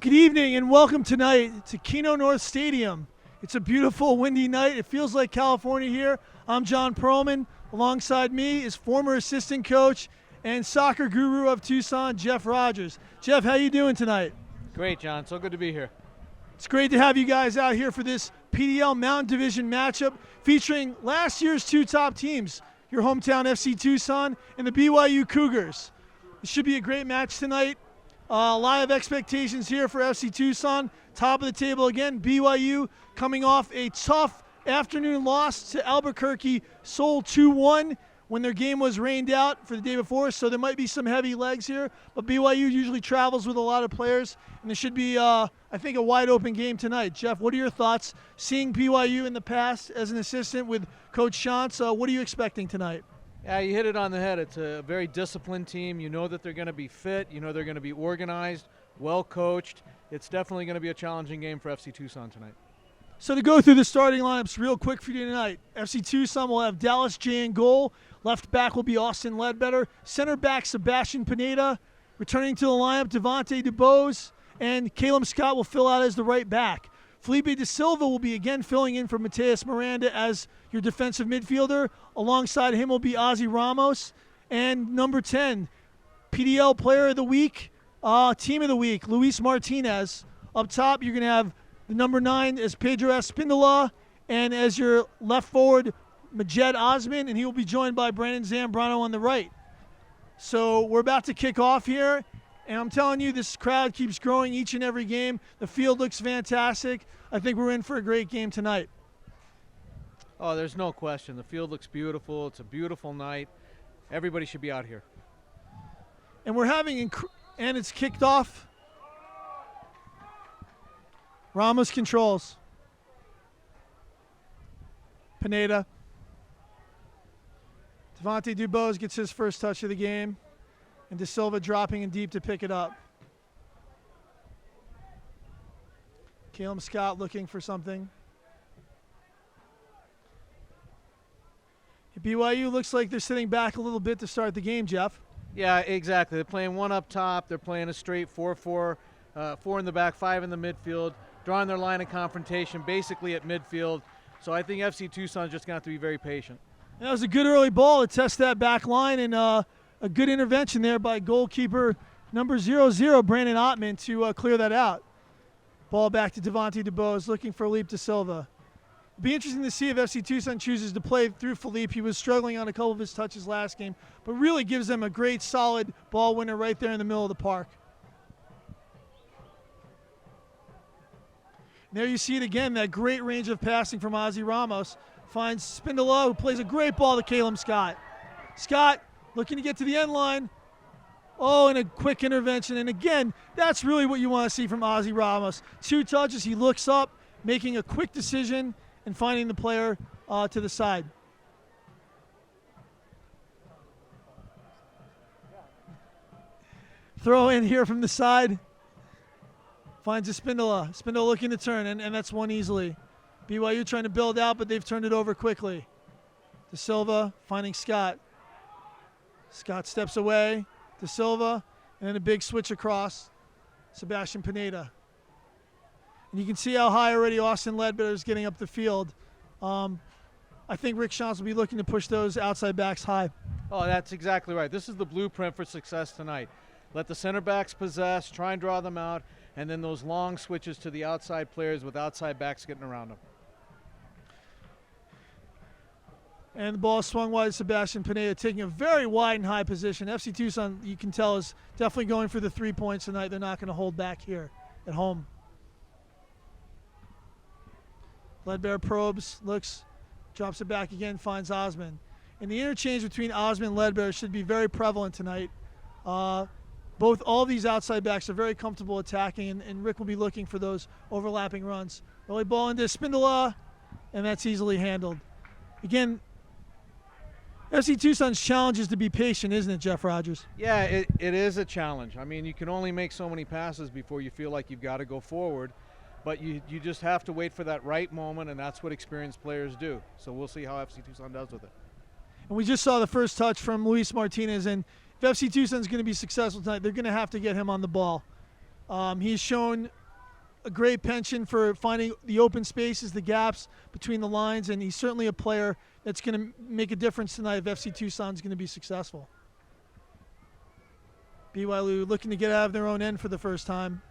Good evening and welcome tonight to Kino North Stadium. It's a beautiful, windy night. It feels like California here. I'm John Perlman. Alongside me is former assistant coach and soccer guru of Tucson, Jeff Rogers. Jeff, how you doing tonight? Great, John. So good to be here. It's great to have you guys out here for this PDL Mountain Division matchup featuring last year's two top teams, your hometown FC Tucson and the BYU Cougars. It should be a great match tonight. A lot of expectations here for FC Tucson. Top of the table again, BYU coming off a tough afternoon loss to Albuquerque, Seoul 2-1 when their game was rained out for the day before, so there might be some heavy legs here. But BYU usually travels with a lot of players, and there should be, I think, a wide-open game tonight. Jeff, what are your thoughts? Seeing BYU in the past as an assistant with Coach Shantz, what are you expecting tonight? Yeah, you hit it on the head. It's a very disciplined team. You know that they're going to be fit. You know they're going to be organized, well coached. It's definitely going to be a challenging game for FC Tucson tonight. So to go through the starting lineups real quick for you tonight, FC Tucson will have Dallas J in goal. Left back will be Austin Ledbetter. Center back Sebastian Pineda. Returning to the lineup, Devontae DuBose. And Caleb Scott will fill out as the right back. Felipe De Silva will be again filling in for Mateus Miranda as your defensive midfielder. Alongside him will be Ozzy Ramos. And number 10, PDL Player of the Week, Team of the Week, Luis Martinez. Up top, you're going to have the number 9 is Pedro Espindola. And as your left forward, Majed Osman. And he will be joined by Brandon Zambrano on the right. So we're about to kick off here. And I'm telling you, this crowd keeps growing each and every game. The field looks fantastic. I think we're in for a great game tonight. Oh, there's no question. The field looks beautiful. It's a beautiful night. Everybody should be out here. And we're having, and it's kicked off. Ramos controls. Pineda. Devontae DuBose gets his first touch of the game. And De Silva dropping in deep to pick it up. Caleb Scott looking for something. BYU looks like they're sitting back a little bit to start the game, Jeff. Yeah, exactly. They're playing one up top. They're playing a straight 4-4, 4 in the back, 5 in the midfield, drawing their line of confrontation basically at midfield. So I think FC Tucson's just going to have to be very patient. And that was a good early ball to test that back line, and a good intervention there by goalkeeper number 00, Brandon Ottman, to clear that out. Ball back to Devontae DuBose looking for Felipe De Silva. It'll be interesting to see if FC Tucson chooses to play through Felipe. He was struggling on a couple of his touches last game, but really gives them a great solid ball winner right there in the middle of the park. And there you see it again, that great range of passing from Ozzy Ramos. Finds Spindola, who plays a great ball to Caleb Scott. Scott looking to get to the end line. Oh, and a quick intervention. And again, that's really what you want to see from Ozzy Ramos. 2 touches, he looks up, making a quick decision and finding the player to the side. Throw in here from the side. Finds a Spindola. Spindola looking to turn, and that's one easily. BYU trying to build out, but they've turned it over quickly. De Silva finding Scott. Scott steps away. De Silva, and then a big switch across. Sebastian Pineda. And you can see how high already Austin Ledbetter is getting up the field. I think Rick Shantz will be looking to push those outside backs high. Oh, that's exactly right. This is the blueprint for success tonight. Let the center backs possess, try and draw them out, and then those long switches to the outside players with outside backs getting around them. And the ball is swung wide to Sebastian Pineda, taking a very wide and high position. FC Tucson, you can tell, is definitely going for the 3 points tonight. They're not going to hold back here at home. Ledbetter probes, looks, drops it back again, finds Osman. And the interchange between Osman and Ledbetter should be very prevalent tonight. All these outside backs are very comfortable attacking, and Rick will be looking for those overlapping runs. Early ball into Spindola, and that's easily handled. Again, FC Tucson's challenge is to be patient, isn't it, Jeff Rogers? Yeah, it is a challenge. I mean, you can only make so many passes before you feel like you've got to go forward. But you just have to wait for that right moment, and that's what experienced players do. So we'll see how FC Tucson does with it. And we just saw the first touch from Luis Martinez, and if FC Tucson is going to be successful tonight, they're going to have to get him on the ball. He's shown a great penchant for finding the open spaces, the gaps between the lines, and he's certainly a player that's going to make a difference tonight if FC Tucson is going to be successful. BYU looking to get out of their own end for the first time.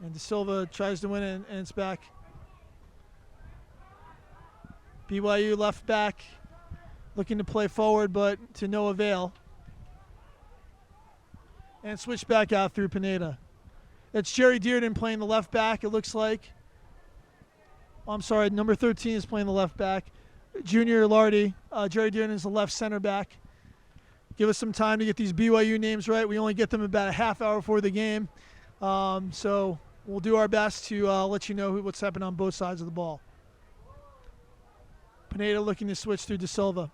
And De Silva tries to win it, and it's back. BYU left back looking to play forward, but to no avail. And switch back out through Pineda. It's Jerry Dearden playing the left back, it looks like. Oh, I'm sorry, number 13 is playing the left back. Junior Lardy, Jerry Dearden is the left center back. Give us some time to get these BYU names right. We only get them about a half hour before the game. So we'll do our best to let you know what's happening on both sides of the ball. Pineda looking to switch through De Silva.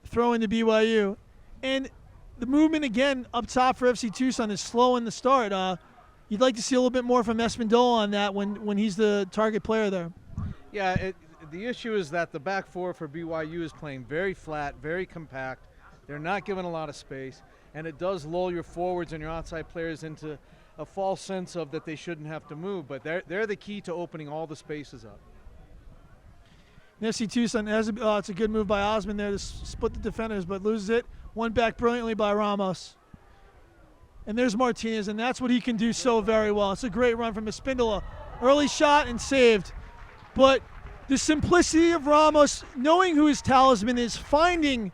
Throw into BYU. And the movement again up top for FC Tucson is slow in the start. You'd like to see a little bit more from Espindola on that when he's the target player there. Yeah, the issue is that the back four for BYU is playing very flat, very compact. They're not giving a lot of space, and it does lull your forwards and your outside players into a false sense of that they shouldn't have to move, but they're the key to opening all the spaces up. FC Tucson has it's a good move by Osman there to split the defenders, but loses it. One back brilliantly by Ramos. And there's Martinez, and that's what he can do so very well. It's a great run from Espindola. Early shot and saved. But the simplicity of Ramos, knowing who his talisman is, finding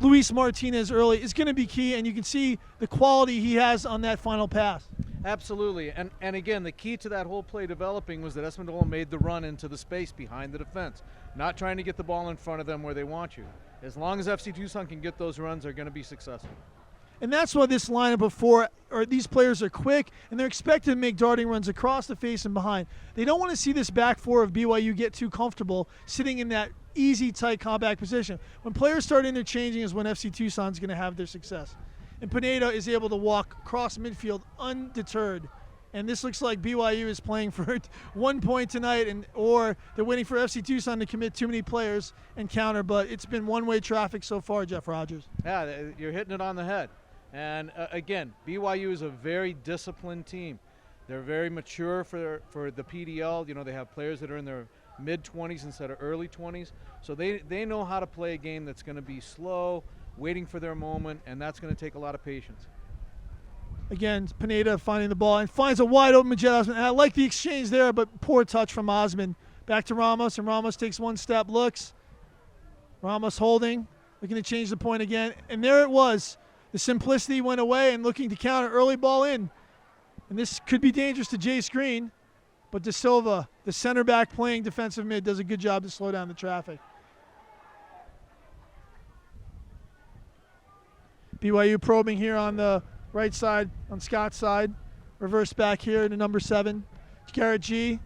Luis Martinez early is going to be key, and you can see the quality he has on that final pass. Absolutely, and again, the key to that whole play developing was that Espindola made the run into the space behind the defense, not trying to get the ball in front of them where they want you. As long as FC Tucson can get those runs, they're going to be successful. And that's why this lineup before, or these players are quick, and they're expected to make darting runs across the face and behind. They don't want to see this back four of BYU get too comfortable sitting in that easy, tight, compact position. When players start interchanging is when FC Tucson's going to have their success. And Pineda is able to walk across midfield undeterred. And this looks like BYU is playing for 1 point tonight, or they're waiting for FC Tucson to commit too many players and counter. But it's been one-way traffic so far, Jeff Rogers. Yeah, you're hitting it on the head. And again, BYU is a very disciplined team. They're very mature for the PDL. You know, they have players that are in their mid-20s instead of early 20s. So they know how to play a game that's going to be slow, waiting for their moment, and that's going to take a lot of patience. Again, Pineda finding the ball and finds a wide open Majed Osman. And I like the exchange there, but poor touch from Osman. Back to Ramos, and Ramos takes one step, looks. Ramos holding, looking to change the point again. And there it was. The simplicity went away and looking to counter, early ball in. And this could be dangerous to Jace Green, but De Silva, the center back playing defensive mid, does a good job to slow down the traffic. BYU probing here on the right side, on Scott's side. Reverse back here to number 7. Garrett G,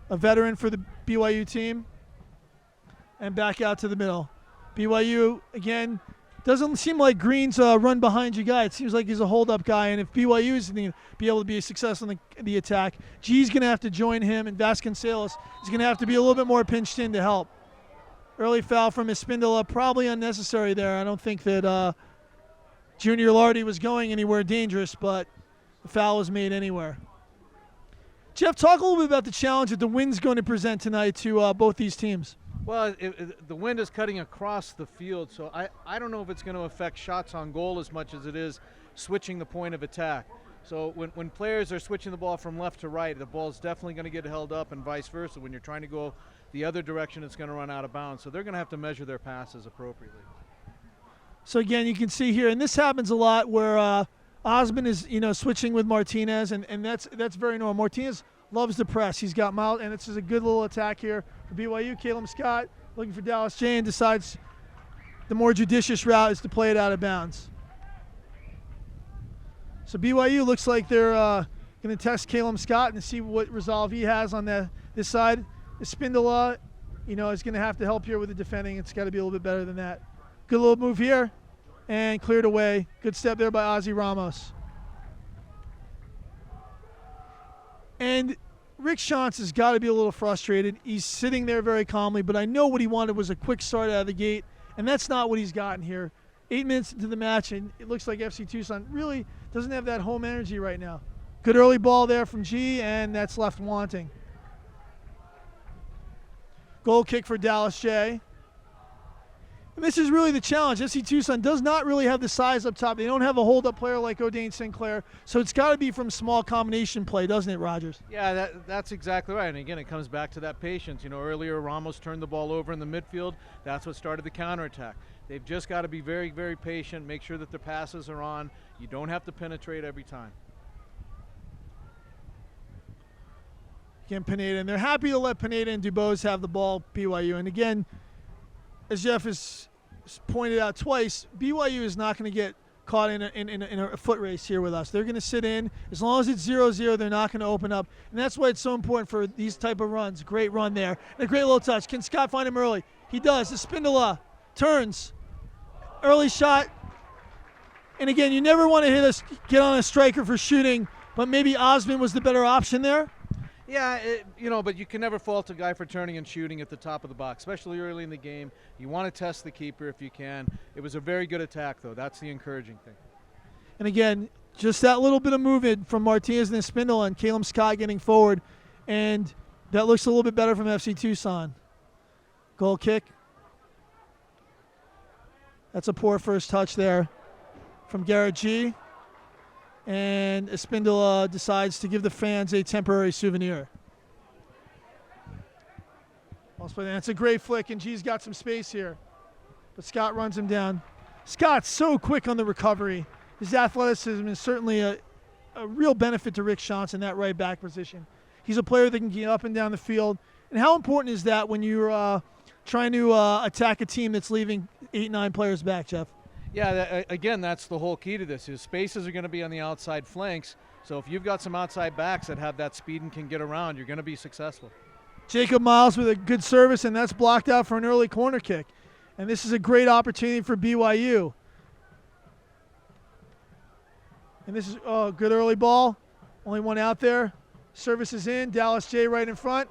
a veteran for the BYU team. And back out to the middle. BYU, again, doesn't seem like Green's a run behind you guy. It seems like he's a hold-up guy, and if BYU is going to be able to be successful in the attack, G's going to have to join him, and Vasconcelos is going to have to be a little bit more pinched in to help. Early foul from Espindola, probably unnecessary there. I don't think that Junior Lardy was going anywhere dangerous, but the foul was made anywhere. Jeff, talk a little bit about the challenge that the wind's going to present tonight to both these teams. Well, the wind is cutting across the field, so I don't know if it's going to affect shots on goal as much as it is switching the point of attack. So when players are switching the ball from left to right, the ball's definitely going to get held up, and vice versa. When you're trying to go the other direction, it's going to run out of bounds. So they're going to have to measure their passes appropriately. So again, you can see here, and this happens a lot where Osman is, switching with Martinez, and that's very normal. Martinez loves to press. He's got mild, and it's just a good little attack here for BYU. Caleb Scott looking for Dallas Jane, decides the more judicious route is to play it out of bounds. So BYU looks like they're going to test Caleb Scott and see what resolve he has on this side. Espindola, is going to have to help here with the defending. It's got to be a little bit better than that. Good little move here, and cleared away. Good step there by Ozzy Ramos. And Rick Shantz has got to be a little frustrated. He's sitting there very calmly, but I know what he wanted was a quick start out of the gate, and that's not what he's gotten here. 8 minutes into the match, and it looks like FC Tucson really doesn't have that home energy right now. Good early ball there from G, and that's left wanting. Goal kick for Dallas J. And this is really the challenge. FC Tucson does not really have the size up top. They don't have a hold-up player like O'Dane Sinclair, so it's got to be from small combination play, doesn't it, Rogers? Yeah, that's exactly right. And again, it comes back to that patience. You know, earlier Ramos turned the ball over in the midfield. That's what started the counterattack. They've just got to be very, very patient, make sure that their passes are on. You don't have to penetrate every time. Again, Pineda, and they're happy to let Pineda and Dubose have the ball, BYU. And again, as Jeff has pointed out twice, BYU is not going to get caught in a foot race here with us. They're going to sit in. As long as it's 0-0, they're not going to open up. And that's why it's so important for these type of runs. Great run there. And a great little touch. Can Scott find him early? He does. Espindola turns. Early shot. And again, you never want to get on a striker for shooting, but maybe Osmond was the better option there. Yeah, but you can never fault a guy for turning and shooting at the top of the box, especially early in the game. You want to test the keeper if you can. It was a very good attack, though. That's the encouraging thing. And again, just that little bit of movement from Martinez and Espindola and Caleb Scott getting forward, and that looks a little bit better from FC Tucson. Goal kick. That's a poor first touch there from Garrett G. And Espindola decides to give the fans a temporary souvenir. That's a great flick, and G's got some space here. But Scott runs him down. Scott's so quick on the recovery. His athleticism is certainly a real benefit to Rick Shantz in that right back position. He's a player that can get up and down the field. And how important is that when you're trying to attack a team that's leaving 8-9 players back, Jeff? Yeah, again, that's the whole key to this. Is spaces are going to be on the outside flanks. So if you've got some outside backs that have that speed and can get around, you're going to be successful. Jacob Miles with a good service, and that's blocked out for an early corner kick. And this is a great opportunity for BYU. And this is a good early ball. Only one out there. Service is in. Dallas J right in front.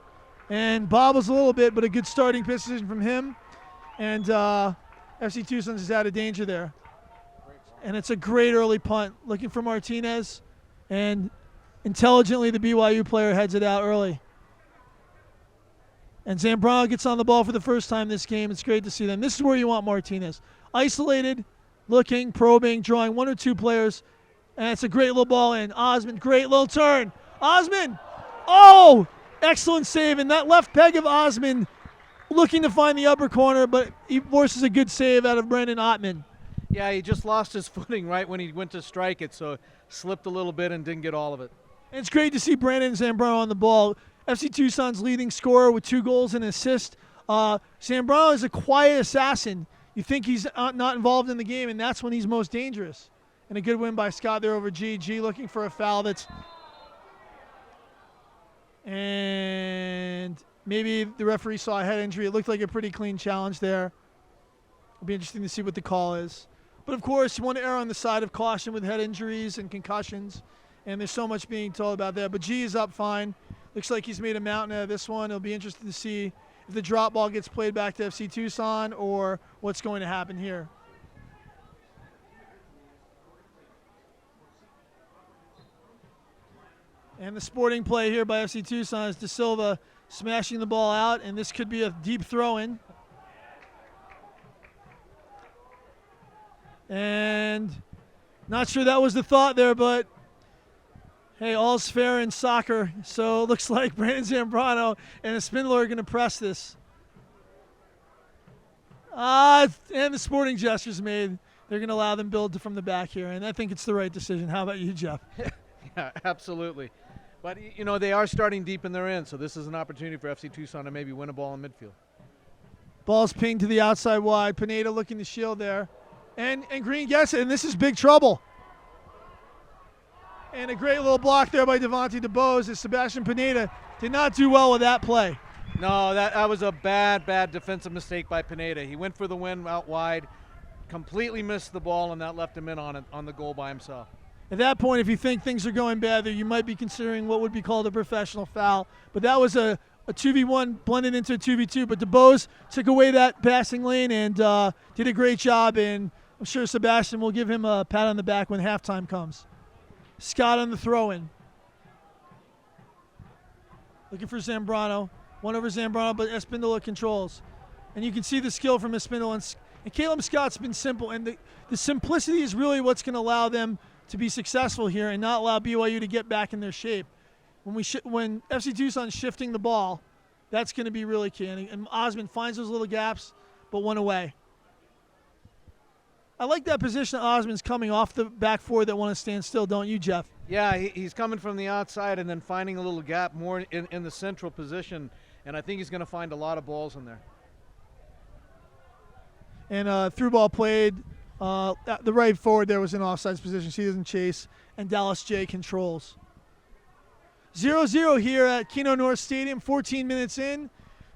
And bobbles a little bit, but a good starting position from him. And FC Tucson is out of danger there. And it's a great early punt. Looking for Martinez. And intelligently, the BYU player heads it out early. And Zambrano gets on the ball for the first time this game. It's great to see them. This is where you want Martinez. Isolated, looking, probing, drawing one or two players. And it's a great little ball in. Osmond, great little turn. Osmond! Oh! Excellent save. And that left peg of Osmond looking to find the upper corner, but he forces a good save out of Brandon Ottman. Yeah, he just lost his footing right when he went to strike it, so slipped a little bit and didn't get all of it. And it's great to see Brandon Zambrano on the ball. FC Tucson's leading scorer with 2 goals and an assist. Zambrano is a quiet assassin. You think he's not involved in the game, and that's when he's most dangerous. And a good win by Scott there over G. G looking for a foul that's... And maybe the referee saw a head injury. It looked like a pretty clean challenge there. It'll be interesting to see what the call is. But, of course, you want to err on the side of caution with head injuries and concussions. And there's so much being told about that. But G is up fine. Looks like he's made a mountain out of this one. It'll be interesting to see if the drop ball gets played back to FC Tucson or what's going to happen here. And the sporting play here by FC Tucson is De Silva smashing the ball out, and this could be a deep throw-in. And not sure that was the thought there, but hey, all's fair in soccer. So it looks like Brandon Zambrano and Espindola are going to press this. And the sporting gestures made. They're going to allow them build from the back here, and I think it's the right decision. How about you, Jeff? Yeah, absolutely. But, you know, they are starting deep in their end, so this is an opportunity for FC Tucson to maybe win a ball in midfield. Ball's pinged to the outside wide. Pineda looking to shield there. And Green gets it, and this is big trouble. And a great little block there by Devontae DeBose as Sebastian Pineda did not do well with that play. No, that was a bad defensive mistake by Pineda. He went for the win out wide, completely missed the ball, and that left him in on the goal by himself. At that point, if you think things are going bad there, you might be considering what would be called a professional foul. But that was a 2v1 blended into a 2v2. But DeBose took away that passing lane and did a great job. And I'm sure Sebastian will give him a pat on the back when halftime comes. Scott on the throw-in. Looking for Zambrano. One over Zambrano, but Espindola controls. And you can see the skill from Espindola. And Caleb Scott's been simple. And the simplicity is really what's going to allow them to be successful here and not allow BYU to get back in their shape. When FC Tucson's shifting the ball, that's going to be really key. And Osmond finds those little gaps, but one away. I like that position Osmond's coming off the back four that want to stand still, don't you, Jeff? Yeah, he's coming from the outside and then finding a little gap more in the central position, and I think he's going to find a lot of balls in there. And through ball played. The right forward there was in offsides position, so he doesn't chase, and Dallas J controls. 0-0 here at Kino North Stadium, 14 minutes in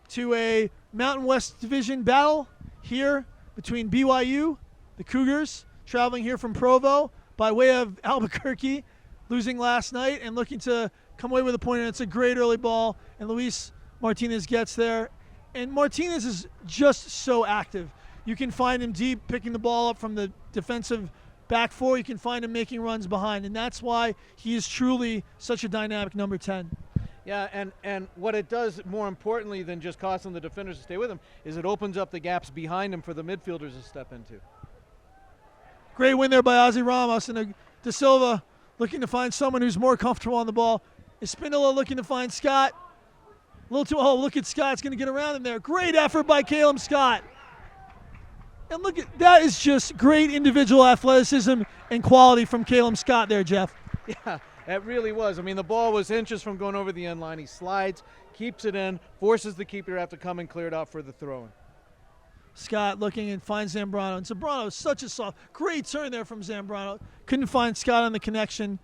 to a Mountain West Division battle here between BYU, the Cougars, traveling here from Provo by way of Albuquerque, losing last night and looking to come away with a point. And it's a great early ball, and Luis Martinez gets there. And Martinez is just so active. You can find him deep, picking the ball up from the defensive back four. You can find him making runs behind, and that's why he is truly such a dynamic number 10. Yeah, and what it does, more importantly than just causing the defenders to stay with him, is it opens up the gaps behind him for the midfielders to step into. Great win there by Ozzy Ramos, and De Silva looking to find someone who's more comfortable on the ball. Espindola looking to find Scott. A little too, look at Scott's going to get around him there. Great effort by Caleb Scott. And look at that, is just great individual athleticism and quality from Caleb Scott there, Jeff. Yeah, it really was. I mean, the ball was inches from going over the end line. He slides, keeps it in, forces the keeper to have to come and clear it out for the throw-in. Scott looking and finds Zambrano. And Zambrano is such a soft, great turn there from Zambrano. Couldn't find Scott on the connection.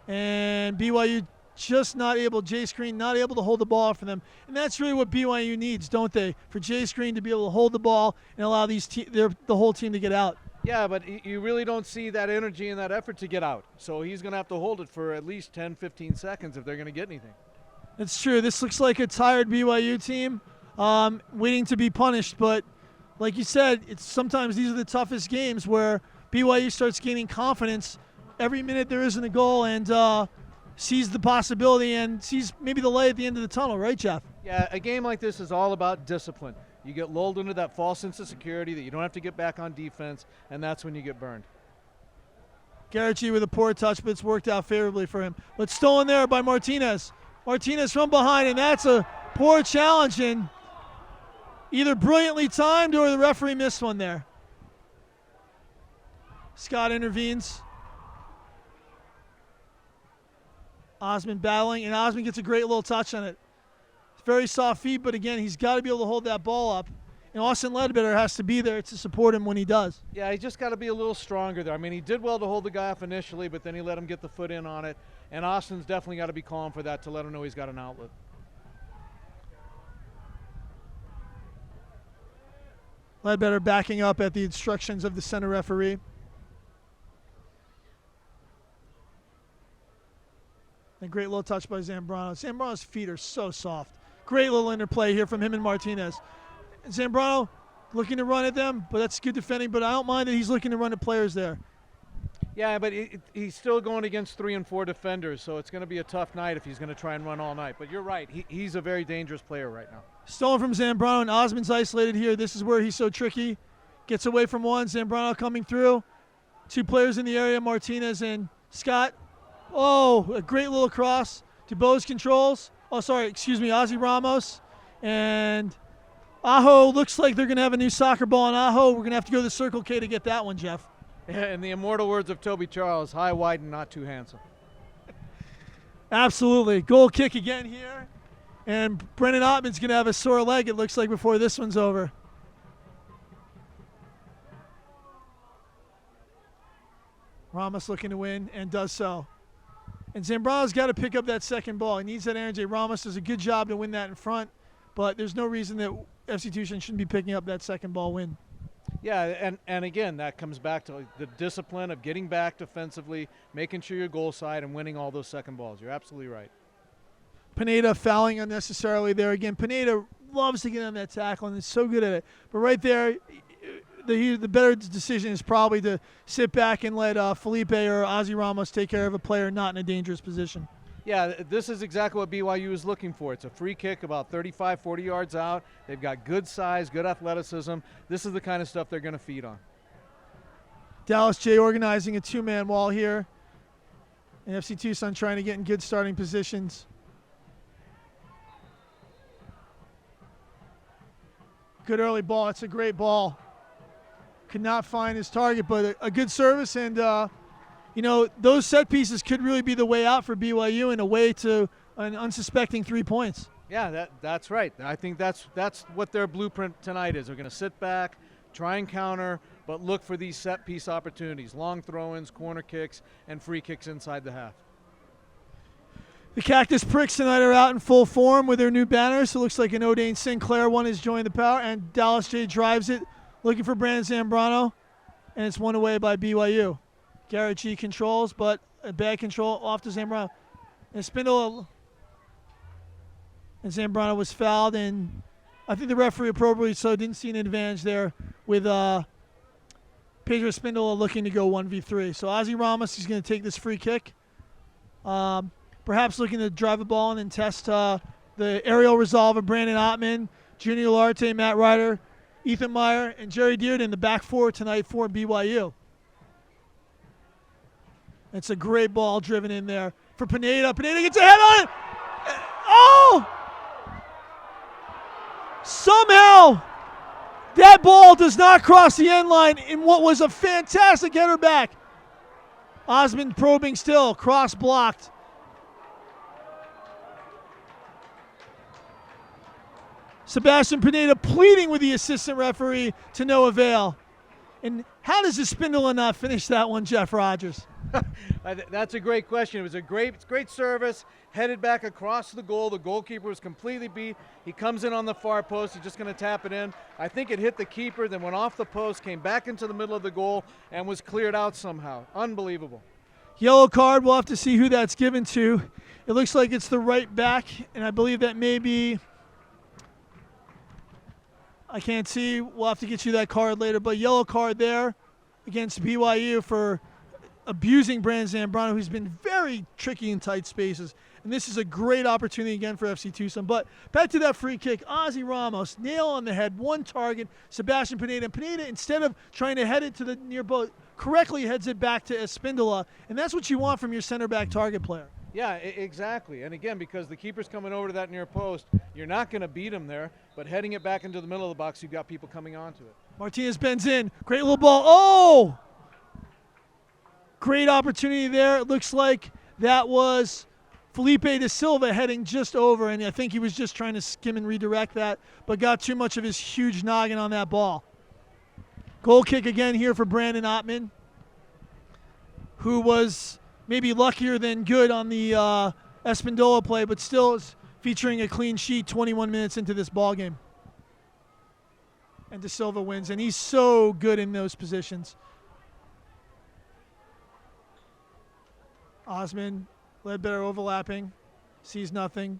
And BYU just not able, Jay Screen not able to hold the ball for them. And that's really what BYU needs, don't they? For Jay Screen to be able to hold the ball and allow the whole team to get out. Yeah, but you really don't see that energy and that effort to get out. So he's going to have to hold it for at least 10, 15 seconds if they're going to get anything. It's true. This looks like a tired BYU team waiting to be punished. But like you said, sometimes these are the toughest games where BYU starts gaining confidence every minute there isn't a goal and sees the possibility and sees maybe the light at the end of the tunnel, right, Jeff? Yeah, a game like this is all about discipline. You get lulled into that false sense of security that you don't have to get back on defense, and that's when you get burned. Garrity with a poor touch, but it's worked out favorably for him. But stolen there by Martinez. Martinez from behind, and that's a poor challenge, and either brilliantly timed or the referee missed one there. Scott intervenes. Osmond battling, and Osmond gets a great little touch on it. It's very soft feet, but again, he's got to be able to hold that ball up. And Austin Ledbetter has to be there to support him when he does. Yeah, he just got to be a little stronger there. I mean, he did well to hold the guy off initially, but then he let him get the foot in on it. And Austin's definitely got to be calm for that to let him know he's got an outlet. Ledbetter backing up at the instructions of the center referee. And great little touch by Zambrano. Zambrano's feet are so soft. Great little interplay here from him and Martinez. Zambrano looking to run at them, but that's good defending. But I don't mind that he's looking to run at players there. Yeah, but he's still going against 3 and 4 defenders, so it's going to be a tough night if he's going to try and run all night. But you're right. He's a very dangerous player right now. Stolen from Zambrano, and Osmond's isolated here. This is where he's so tricky. Gets away from one. Zambrano coming through. 2 players in the area, Martinez and Scott. Oh, a great little cross. DuBose controls. Oh, sorry, excuse me, Ozzy Ramos. And Aho looks like they're going to have a new soccer ball in Aho. We're going to have to go to the Circle K to get that one, Jeff. In the immortal words of Toby Charles, high, wide, and not too handsome. Absolutely. Goal kick again here. And Brennan Ottman's going to have a sore leg, it looks like, before this one's over. Ramos looking to win and does so. And Zambrano's got to pick up that second ball. He needs that energy. Ramos does a good job to win that in front, but there's no reason that FC Tucson shouldn't be picking up that second ball win. Yeah, and again, that comes back to the discipline of getting back defensively, making sure you're goal side, and winning all those second balls. You're absolutely right. Pineda fouling unnecessarily there again. Pineda loves to get on that tackle and is so good at it. But right there, the better decision is probably to sit back and let Felipe or Ozzy Ramos take care of a player not in a dangerous position. Yeah, this is exactly what BYU is looking for. It's a free kick about 35, 40 yards out. They've got good size, good athleticism. This is the kind of stuff they're going to feed on. Dallas J organizing a two-man wall here. And FC Tucson trying to get in good starting positions. Good early ball. It's a great ball. Could not find his target, but a good service. And, those set pieces could really be the way out for BYU and a way to an unsuspecting 3 points. Yeah, that's right. I think that's what their blueprint tonight is. They're going to sit back, try and counter, but look for these set piece opportunities, long throw-ins, corner kicks, and free kicks inside the half. The Cactus Pricks tonight are out in full form with their new banners. So it looks like an O'Dane Sinclair one has joined the power, and Dallas J drives it, looking for Brandon Zambrano, and it's won away by BYU. Garrett G controls, but a bad control off to Zambrano. And Spindola and Zambrano was fouled, and I think the referee appropriately so didn't see an advantage there with Pedro Spindola looking to go 1v3. So Ozzy Ramos is going to take this free kick. Perhaps looking to drive a ball and then test the aerial resolve of Brandon Ottman, Junior Larte, Matt Ryder, Ethan Meyer, and Jerry Dearden, the back four tonight for BYU. It's a great ball driven in there for Pineda. Pineda gets a head on it. Oh! Somehow that ball does not cross the end line in what was a fantastic header back. Osmond probing still, cross blocked. Sebastian Pineda pleading with the assistant referee to no avail. And how does the Spindola not finish that one, Jeff Rogers? That's a great question. It was a great service, headed back across the goal. The goalkeeper was completely beat. He comes in on the far post. He's just going to tap it in. I think it hit the keeper, then went off the post, came back into the middle of the goal, and was cleared out somehow. Unbelievable. Yellow card. We'll have to see who that's given to. It looks like it's the right back, and I believe that may be... I can't see. We'll have to get you that card later. But yellow card there against BYU for abusing Brandon Zambrano, who's been very tricky in tight spaces. And this is a great opportunity again for FC Tucson. But back to that free kick. Ozzy Ramos, nail on the head, one target. Sebastian Pineda. And Pineda, instead of trying to head it to the near boat, correctly heads it back to Espindola. And that's what you want from your center back target player. Yeah, exactly. And again, because the keeper's coming over to that near post, you're not going to beat him there, but heading it back into the middle of the box, you've got people coming onto it. Martinez bends in. Great little ball. Oh! Great opportunity there. It looks like that was Felipe da Silva heading just over, and I think he was just trying to skim and redirect that, but got too much of his huge noggin on that ball. Goal kick again here for Brandon Ottman, who was maybe luckier than good on the Espindola play, but still is featuring a clean sheet 21 minutes into this ball game. And Da Silva wins, and he's so good in those positions. Osman, Ledbetter overlapping, sees nothing,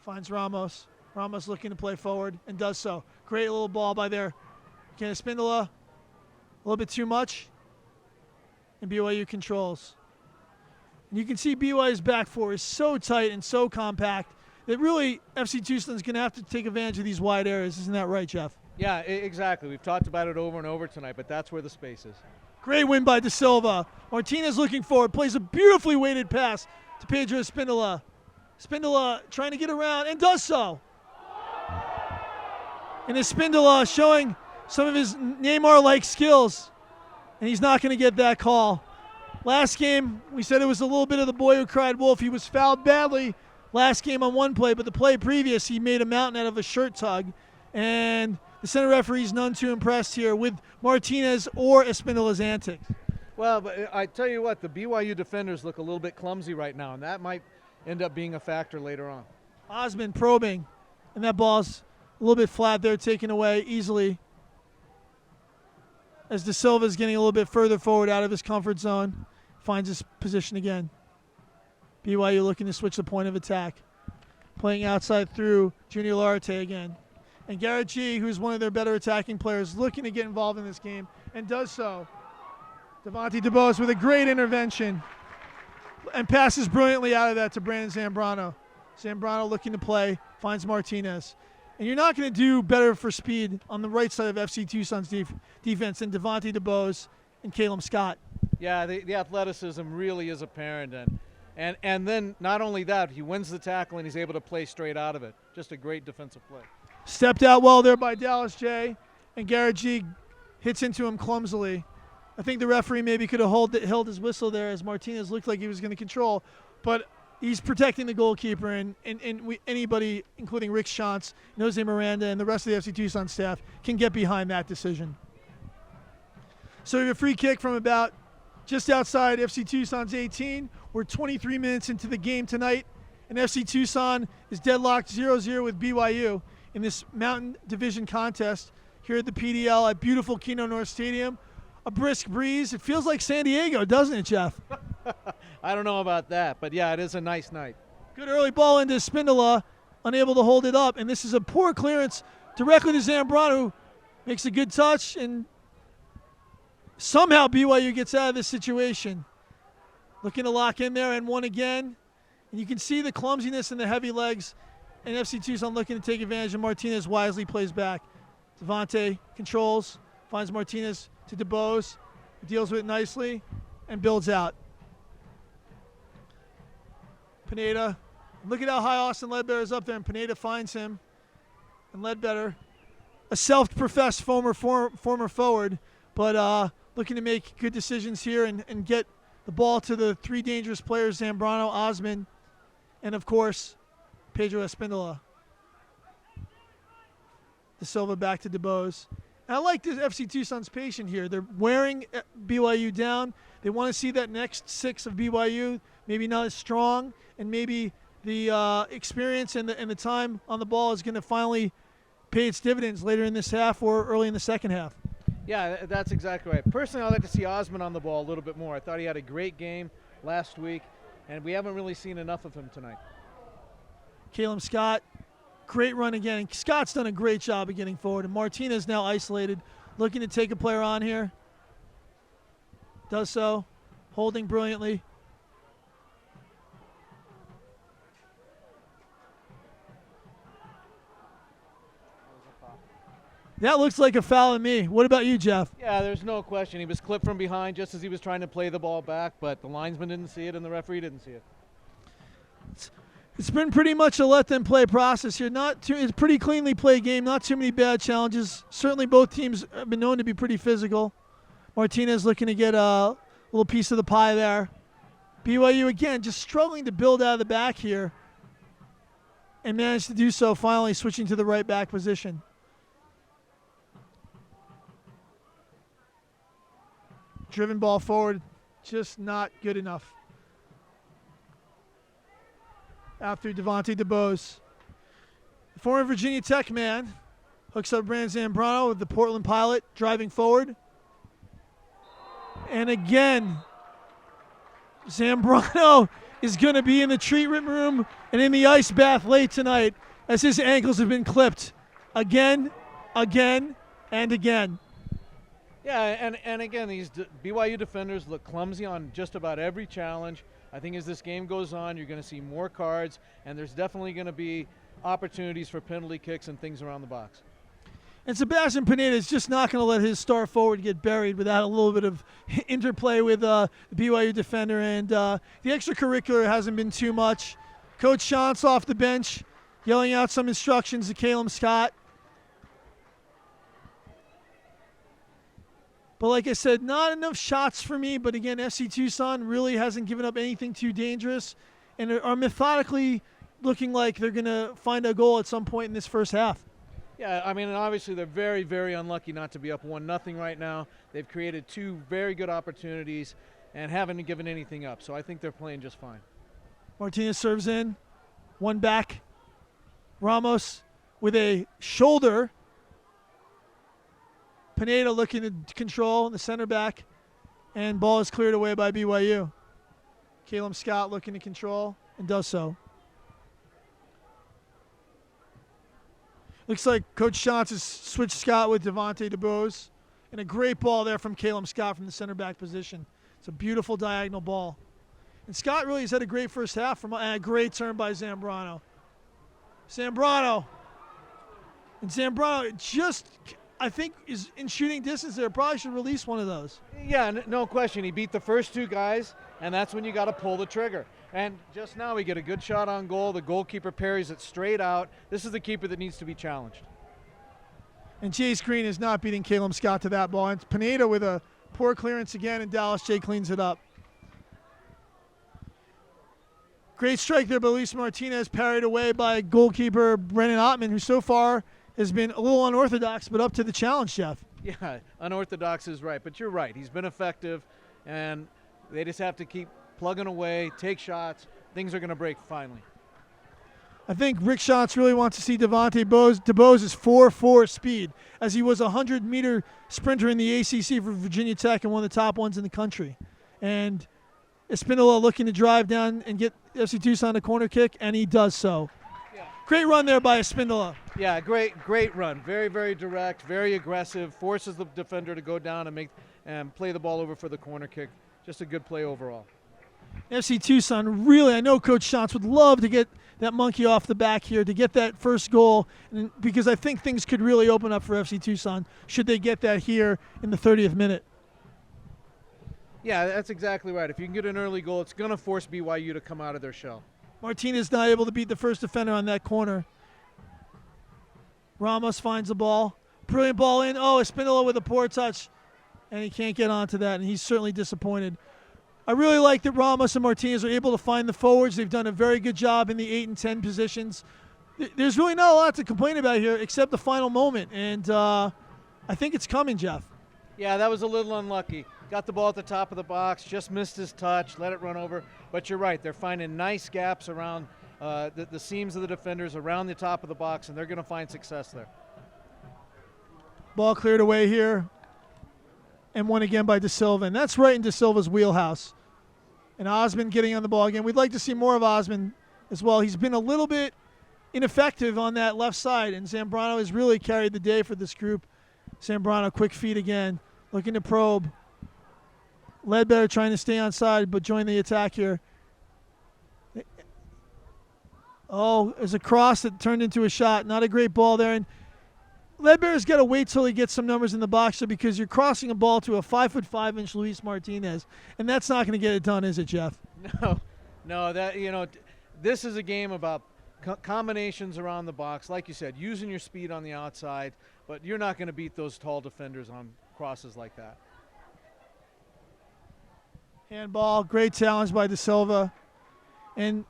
finds Ramos. Ramos looking to play forward and does so. Great little ball by there. Again, Espindola, a little bit too much, and BYU controls. And you can see BYU's back four is so tight and so compact that really FC Tucson's going to have to take advantage of these wide areas. Isn't that right, Jeff? Yeah, exactly. We've talked about it over and over tonight, but that's where the space is. Great win by Da Silva. Martinez looking forward, plays a beautifully weighted pass to Pedro Espindola. Espindola trying to get around and does so. And Espindola showing some of his Neymar-like skills, and he's not going to get that call. Last game, we said it was a little bit of the boy who cried wolf. He was fouled badly last game on one play, but the play previous, he made a mountain out of a shirt tug. And the center referee's none too impressed here with Martinez or Espindola's antics. Well, but I tell you what, the BYU defenders look a little bit clumsy right now, and that might end up being a factor later on. Osmond probing, and that ball's a little bit flat there, taken away easily. as De Silva is getting a little bit further forward out of his comfort zone. Finds his position again. BYU looking to switch the point of attack. Playing outside through Junior Larate again. And Garrett G., who's one of their better attacking players, looking to get involved in this game, and does so. Devontae DeBose with a great intervention and passes brilliantly out of that to Brandon Zambrano. Zambrano looking to play, finds Martinez. And you're not going to do better for speed on the right side of FC Tucson's defense than Devontae DeBose and Caleb Scott. Yeah, the athleticism really is apparent. And then not only that, he wins the tackle and he's able to play straight out of it. Just a great defensive play. Stepped out well there by Dallas J. And Garrett G. hits into him clumsily. I think the referee maybe could have held his whistle there as Martinez looked like he was going to control. But he's protecting the goalkeeper, and anybody, including Rick Shantz, Jose Miranda, and the rest of the FC Tucson staff can get behind that decision. So we have a free kick from about just outside FC Tucson's 18. We're 23 minutes into the game tonight, and FC Tucson is deadlocked 0-0 with BYU in this Mountain Division contest here at the PDL at beautiful Kino North Stadium. A brisk breeze. It feels like San Diego, doesn't it, Jeff? I don't know about that, but yeah, it is a nice night. Good early ball into Spindola, unable to hold it up, and this is a poor clearance directly to Zambrano, who makes a good touch, and somehow BYU gets out of this situation. Looking to lock in there and one again. And you can see the clumsiness and the heavy legs, and FC Tucson looking to take advantage, and Martinez wisely plays back. Devontae controls, finds Martinez to DeBose, deals with it nicely, and builds out. Pineda, look at how high Austin Ledbetter is up there, and Pineda finds him. And Ledbetter, a self-professed former forward, but looking to make good decisions here and get the ball to the three dangerous players, Zambrano, Osman, and of course, Pedro Espindola. De Silva back to DeBose. And I like this FC Tucson's patient here. They're wearing BYU down. They want to see that next six of BYU maybe not as strong, and maybe the experience and the time on the ball is going to finally pay its dividends later in this half or early in the second half. Yeah, that's exactly right. Personally, I'd like to see Osman on the ball a little bit more. I thought he had a great game last week, and we haven't really seen enough of him tonight. Caleb Scott, great run again. Scott's done a great job of getting forward, and Martinez now isolated, looking to take a player on here. Does so, holding brilliantly. That looks like a foul to me. What about you, Jeff? Yeah, there's no question. He was clipped from behind just as he was trying to play the ball back, but the linesman didn't see it and the referee didn't see it. It's been pretty much a let-them-play process here. It's a pretty cleanly played game. Not too many bad challenges. Certainly both teams have been known to be pretty physical. Martinez looking to get a little piece of the pie there. BYU, again, just struggling to build out of the back here and managed to do so, finally switching to the right back position. Driven ball forward, just not good enough. Out through Devontae DeBose. The former Virginia Tech man hooks up Brandon Zambrano with the Portland Pilot driving forward. And again, Zambrano is going to be in the treatment room and in the ice bath late tonight as his ankles have been clipped again, and again. Yeah, and again, these BYU defenders look clumsy on just about every challenge. I think as this game goes on, you're going to see more cards, and there's definitely going to be opportunities for penalty kicks and things around the box. And Sebastian Pineda is just not going to let his star forward get buried without a little bit of interplay with the BYU defender. And the extracurricular hasn't been too much. Coach Shantz off the bench, yelling out some instructions to Caleb Scott. But like I said, not enough shots for me. But again, FC Tucson really hasn't given up anything too dangerous and are methodically looking like they're going to find a goal at some point in this first half. Yeah, I mean, obviously they're very, very unlucky not to be up 1-0 right now. They've created two very good opportunities and haven't given anything up. So I think they're playing just fine. Martinez serves in, one back. Ramos with a shoulder Pineda looking to control the center back, and ball is cleared away by BYU. Caleb Scott looking to control and does so. Looks like Coach Shantz has switched Scott with Devontae DeBose. And a great ball there from Caleb Scott from the center back position. It's a beautiful diagonal ball. And Scott really has had a great first half and a great turn by Zambrano. Zambrano just, I think, is in shooting distance there. Probably should release one of those. Yeah, no question. He beat the first two guys, and that's when you got to pull the trigger. And just now we get a good shot on goal. The goalkeeper parries it straight out. This is the keeper that needs to be challenged. And Chase Green is not beating Caleb Scott to that ball. And Pineda with a poor clearance again, and Dallas J cleans it up. Great strike there by Luis Martinez, parried away by goalkeeper Brennan Ottman, who so far has been a little unorthodox, but up to the challenge, Jeff. Yeah, unorthodox is right, but you're right. He's been effective, and they just have to keep plugging away, take shots. Things are going to break finally. I think Rick Shantz really wants to see Devontae DeBose's 4.4 speed, as he was a 100-meter sprinter in the ACC for Virginia Tech and one of the top ones in the country. And Espindola looking to drive down and get FC Tucson a corner kick, and he does so. Yeah. Great run there by Espindola. Yeah, great run. Very, very direct, very aggressive, forces the defender to go down and play the ball over for the corner kick. Just a good play overall. FC Tucson really, I know Coach Shantz would love to get that monkey off the back here to get that first goal, and because I think things could really open up for FC Tucson should they get that here in the 30th minute. Yeah, that's exactly right. If you can get an early goal, it's going to force BYU to come out of their shell. Martinez not able to beat the first defender on that corner. Ramos finds the ball. Brilliant ball in. Oh, Espindola with a poor touch, and he can't get onto that, and he's certainly disappointed. I really like that Ramos and Martinez are able to find the forwards. They've done a very good job in the 8 and 10 positions. There's really not a lot to complain about here except the final moment, and I think it's coming, Jeff. Yeah, that was a little unlucky. Got the ball at the top of the box, just missed his touch, let it run over. But you're right, they're finding nice gaps around the seams of the defenders, around the top of the box, and they're going to find success there. Ball cleared away here, and won again by De Silva, and that's right in De Silva's wheelhouse. And Osmond getting on the ball again. We'd like to see more of Osmond as well. He's been a little bit ineffective on that left side, and Zambrano has really carried the day for this group. Zambrano, quick feet again, looking to probe. Ledbetter trying to stay on side, but join the attack here. Oh, there's a cross that turned into a shot. Not a great ball there. And Ledbetter's got to wait till he gets some numbers in the box because you're crossing a ball to a 5'5" Luis Martinez, and that's not going to get it done, is it, Jeff? No. This is a game about combinations around the box. Like you said, using your speed on the outside, but you're not going to beat those tall defenders on crosses like that. Handball, great challenge by De Silva, and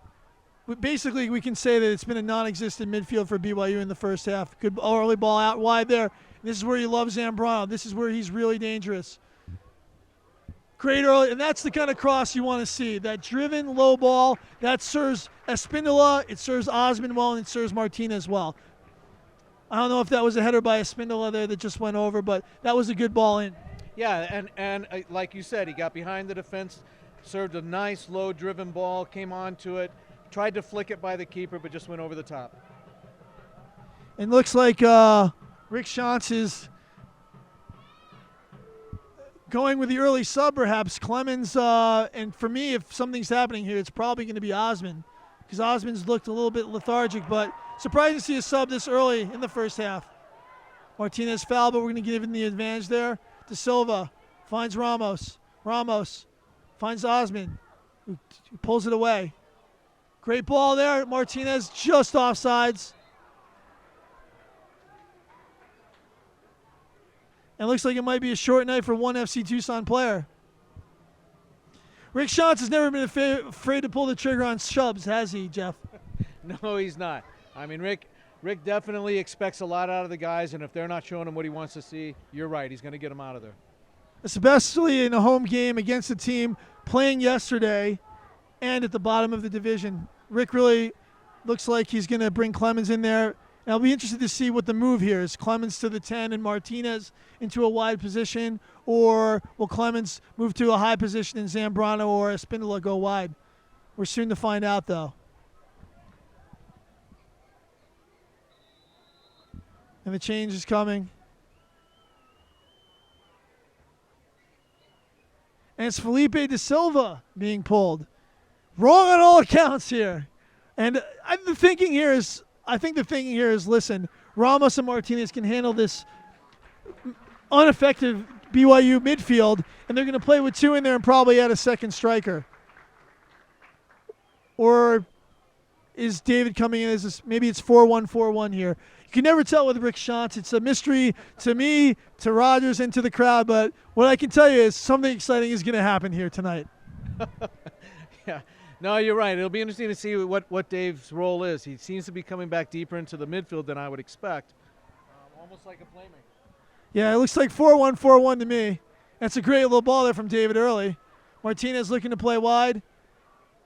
basically we can say that it's been a non-existent midfield for BYU in the first half. Good early ball out wide there. This is where you love Zambrano. This is where he's really dangerous. Great early, and that's the kind of cross you want to see. That driven low ball, that serves Espindola, it serves Osmond well, and it serves Martinez well. I don't know if that was a header by Espindola there that just went over, but that was a good ball in. Yeah, and like you said, he got behind the defense, served a nice low-driven ball, came onto it, tried to flick it by the keeper, but just went over the top. It looks like Rick Shantz is going with the early sub, perhaps. Clemens, and for me, if something's happening here, it's probably going to be Osmond, because Osmond's looked a little bit lethargic, but surprising to see a sub this early in the first half. Martinez foul, but we're going to give him the advantage there. De Silva finds Ramos. Ramos finds Osmond, who pulls it away. Great ball there. Martinez just offsides. And it looks like it might be a short night for one FC Tucson player. Rick Shantz has never been afraid to pull the trigger on subs, has he, Jeff? No, he's not. I mean, Rick definitely expects a lot out of the guys, and if they're not showing him what he wants to see, you're right. He's going to get them out of there. Especially in a home game against a team playing yesterday and at the bottom of the division. Rick really looks like he's going to bring Clemens in there And I'll be interested to see what the move here is. Clemens to the 10 and Martinez into a wide position, or will Clemens move to a high position and Zambrano or Espindola go wide? We're soon to find out, though. And the change is coming. And it's Felipe de Silva being pulled. Wrong on all accounts here. And I think the thinking here is, listen, Ramos and Martinez can handle this ineffective BYU midfield, and they're going to play with two in there and probably add a second striker. Or is David coming in as this, maybe it's 4-1-4-1 here. You can never tell with Rick Schantz. It's a mystery to me, to Rogers, and to the crowd. But what I can tell you is something exciting is going to happen here tonight. Yeah. No, you're right. It'll be interesting to see what Dave's role is. He seems to be coming back deeper into the midfield than I would expect. Almost like a playmaker. Yeah, it looks like 4-1-4-1 to me. That's a great little ball there from David Early. Martinez looking to play wide.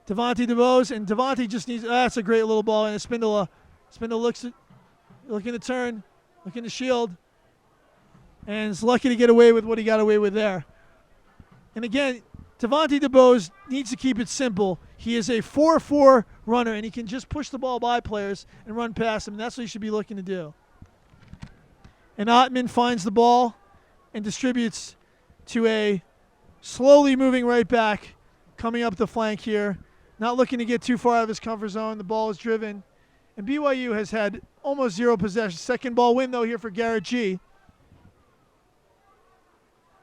Devontae DeBose, and Devontae just needs – that's a great little ball. And Espindola looking to turn, looking to shield, and is lucky to get away with what he got away with there. And again, Devontae DeBose needs to keep it simple. He is a 4-4 runner, and he can just push the ball by players and run past them. That's what he should be looking to do. And Ottman finds the ball and distributes to a slowly moving right back coming up the flank here. Not looking to get too far out of his comfort zone. The ball is driven. And BYU has had almost zero possession. Second ball win, though, here for Garrett G.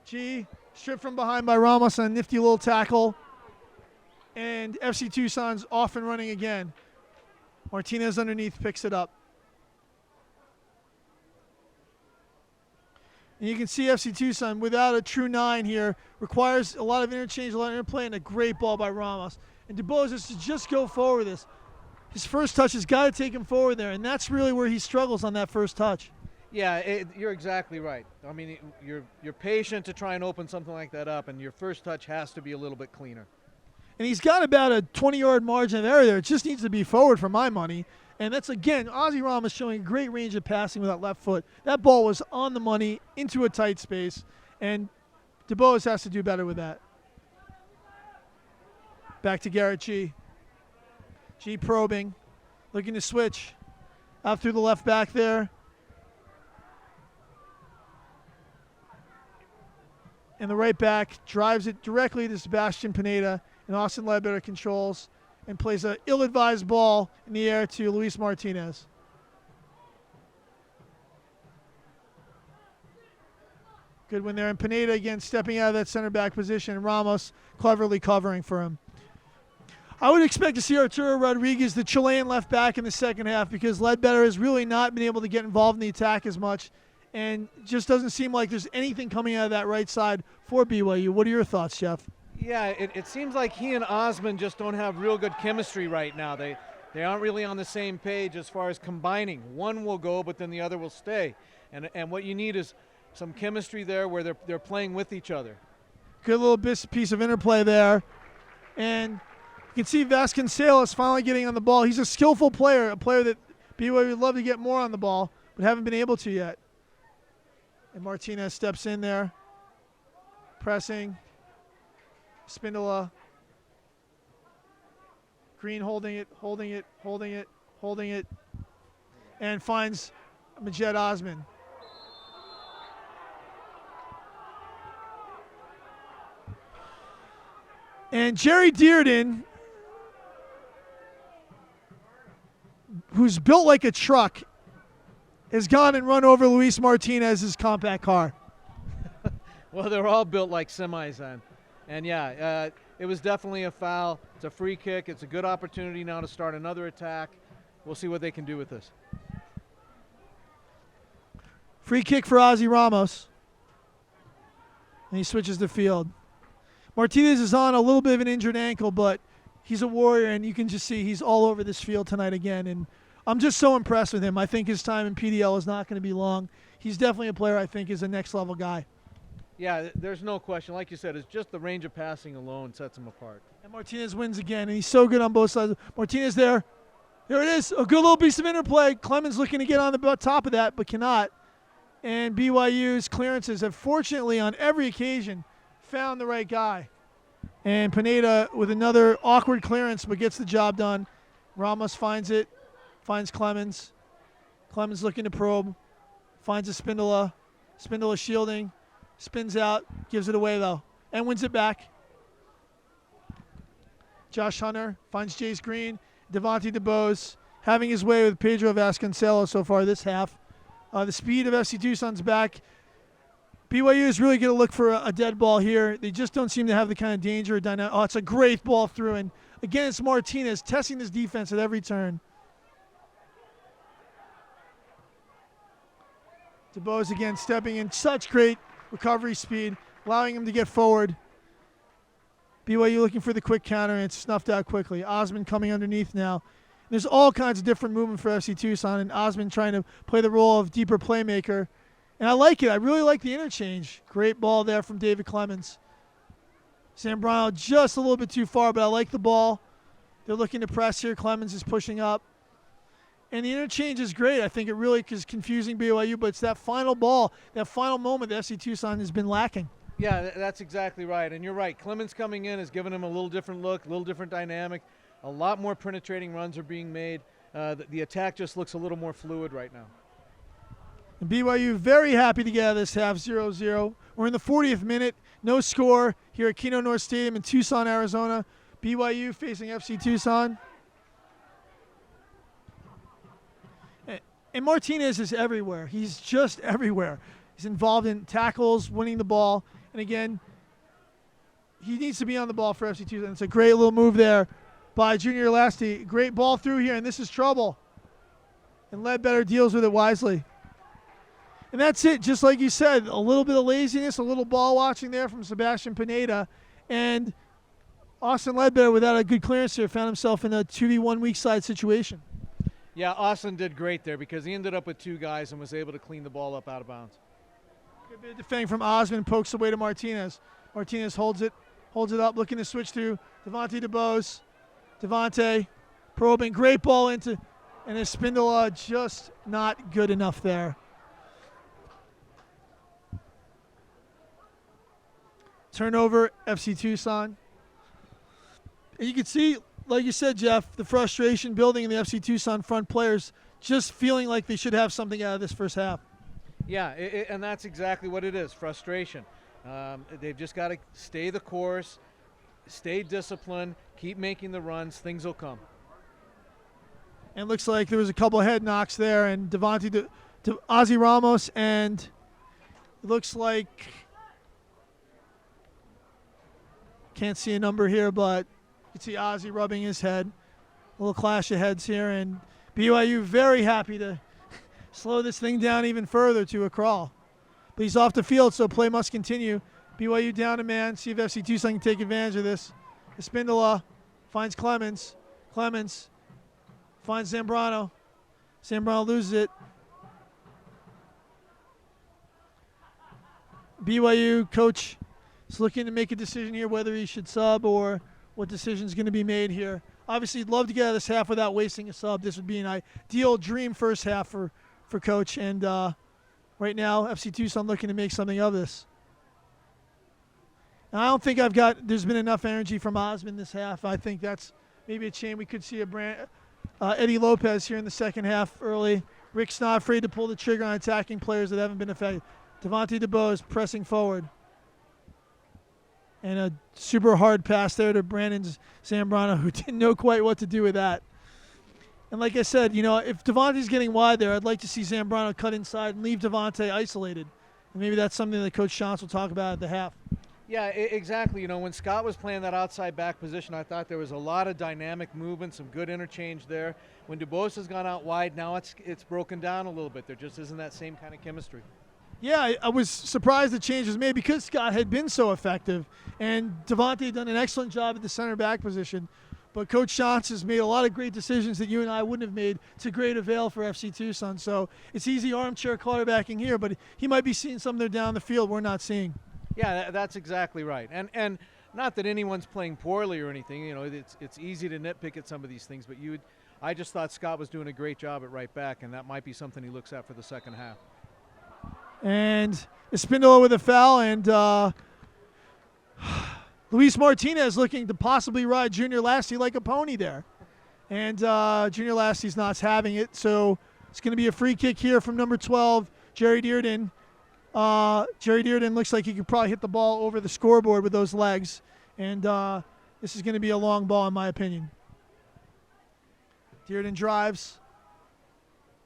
G stripped from behind by Ramos on a nifty little tackle. And FC Tucson's off and running again. Martinez underneath picks it up. And you can see FC Tucson without a true 9 here. Requires a lot of interchange, a lot of interplay, and a great ball by Ramos. And DeBose is to just go forward with this. His first touch has got to take him forward there, and that's really where he struggles on that first touch. Yeah, you're exactly right. I mean, you're patient to try and open something like that up, and your first touch has to be a little bit cleaner. And he's got about a 20-yard margin of error there. It just needs to be forward for my money. And that's, again, Ozzie Ramos showing great range of passing with that left foot. That ball was on the money into a tight space, and DeBose has to do better with that. Back to Garrett G. G probing, looking to switch. Out through the left back there. And the right back drives it directly to Sebastian Pineda, and Austin Ledbetter controls and plays an ill-advised ball in the air to Luis Martinez. Good win there. And Pineda again stepping out of that center back position, and Ramos cleverly covering for him. I would expect to see Arturo Rodriguez, the Chilean left back, in the second half because Ledbetter has really not been able to get involved in the attack as much, and just doesn't seem like there's anything coming out of that right side for BYU. What are your thoughts, Jeff? Yeah, it seems like he and Osman just don't have real good chemistry right now. They aren't really on the same page as far as combining. One will go, but then the other will stay. And what you need is some chemistry there where they're playing with each other. Good little piece of interplay there. And you can see Vasconcelos finally getting on the ball. He's a skillful player, a player that BYU would love to get more on the ball, but haven't been able to yet. And Martinez steps in there, pressing. Spindola. Green holding it, and finds Majed Osman. And Jerry Dearden, who's built like a truck, has gone and run over Luis Martinez's compact car. Well, they're all built like semis then. And yeah, it was definitely a foul. It's a free kick. It's a good opportunity now to start another attack. We'll see what they can do with this. Free kick for Ozzie Ramos. And he switches the field. Martinez is on a little bit of an injured ankle, but he's a warrior, and you can just see he's all over this field tonight again. And I'm just so impressed with him. I think his time in PDL is not going to be long. He's definitely a player I think is a next-level guy. Yeah, there's no question. Like you said, it's just the range of passing alone sets him apart. And Martinez wins again, and he's so good on both sides. Martinez there. There it is. A good little piece of interplay. Clemens looking to get on the top of that, but cannot. And BYU's clearances have fortunately on every occasion found the right guy. And Pineda with another awkward clearance, but gets the job done. Ramos finds it, finds Clemens. Clemens looking to probe, finds a Spindola. Spindola shielding, spins out, gives it away though, and wins it back. Josh Hunter finds Jace Green. Devontae DeBose having his way with Pedro Vasconcelos so far this half. The speed of FC Tucson's back. BYU is really going to look for a dead ball here. They just don't seem to have the kind of danger or dynamic. Oh, it's a great ball through. And again, it's Martinez testing this defense at every turn. DeBose again stepping in. Such great recovery speed, allowing him to get forward. BYU looking for the quick counter, and it's snuffed out quickly. Osman coming underneath now. There's all kinds of different movement for FC Tucson, and Osman trying to play the role of deeper playmaker. And I like it. I really like the interchange. Great ball there from David Clemens. Zambrano just a little bit too far, but I like the ball. They're looking to press here. Clemens is pushing up. And the interchange is great. I think it really is confusing BYU, but it's that final ball, that final moment that FC Tucson has been lacking. Yeah, that's exactly right. And you're right. Clemens coming in has given him a little different look, a little different dynamic. A lot more penetrating runs are being made. The attack just looks a little more fluid right now. And BYU very happy to get out of this half 0-0. We're in the 40th minute. No score here at Kino North Stadium in Tucson, Arizona. BYU facing FC Tucson. And Martinez is everywhere. He's just everywhere. He's involved in tackles, winning the ball. And again, he needs to be on the ball for FC Tucson. It's a great little move there by Junior Lasti. Great ball through here, and this is trouble. And Ledbetter deals with it wisely. And that's it, just like you said, a little bit of laziness, a little ball watching there from Sebastian Pineda. And Austin Ledbetter, without a good clearance here, found himself in a 2v1 weak side situation. Yeah, Austin did great there because he ended up with two guys and was able to clean the ball up out of bounds. Good bit of defending from Osman, pokes away to Martinez. Martinez holds it up, looking to switch to Devontae DeBose. Devontae probing, great ball into, and his Spindola just not good enough there. Turnover, FC Tucson. And you can see, like you said, Jeff, the frustration building in the FC Tucson front players just feeling like they should have something out of this first half. Yeah, and that's exactly what it is, frustration. They've just got to stay the course, stay disciplined, keep making the runs, things will come. And it looks like there was a couple of head knocks there, and Devontae to Ozzy Ramos, and it looks like, can't see a number here, but you can see Ozzy rubbing his head. A little clash of heads here, and BYU very happy to slow this thing down even further to a crawl. But he's off the field, so play must continue. BYU down a man. See if FC Tucson can take advantage of this. Espindola finds Clemens. Clemens finds Zambrano. Zambrano loses it. BYU coach is looking to make a decision here whether he should sub or what decision is going to be made here. Obviously, he'd love to get out of this half without wasting a sub. This would be an ideal dream first half for coach. And right now, FC Tucson looking to make something of this. And I don't think there's been enough energy from Osman this half. I think that's maybe a shame. We could see Eddie Lopez here in the second half early. Rick's not afraid to pull the trigger on attacking players that haven't been effective. Devontae DeBose pressing forward. And a super hard pass there to Brandon Zambrano, who didn't know quite what to do with that. And like I said, if Devontae's getting wide there, I'd like to see Zambrano cut inside and leave Devontae isolated. And maybe that's something that Coach Shantz will talk about at the half. Yeah, exactly. When Scott was playing that outside back position, I thought there was a lot of dynamic movement, some good interchange there. When DeBose has gone out wide, now it's broken down a little bit. There just isn't that same kind of chemistry. Yeah, I was surprised the change was made because Scott had been so effective. And Devontae had done an excellent job at the center back position. But Coach Shantz has made a lot of great decisions that you and I wouldn't have made to great avail for FC Tucson. So it's easy armchair quarterbacking here, but he might be seeing something there down the field we're not seeing. Yeah, that's exactly right. And not that anyone's playing poorly or anything. It's easy to nitpick at some of these things, but I just thought Scott was doing a great job at right back, and that might be something he looks at for the second half. And Espindola with a foul, and Luis Martinez looking to possibly ride Junior Lasty like a pony there. And Junior Lasty's not having it, so it's going to be a free kick here from number 12, Jerry Dearden. Jerry Dearden looks like he could probably hit the ball over the scoreboard with those legs. And this is going to be a long ball, in my opinion. Dearden drives.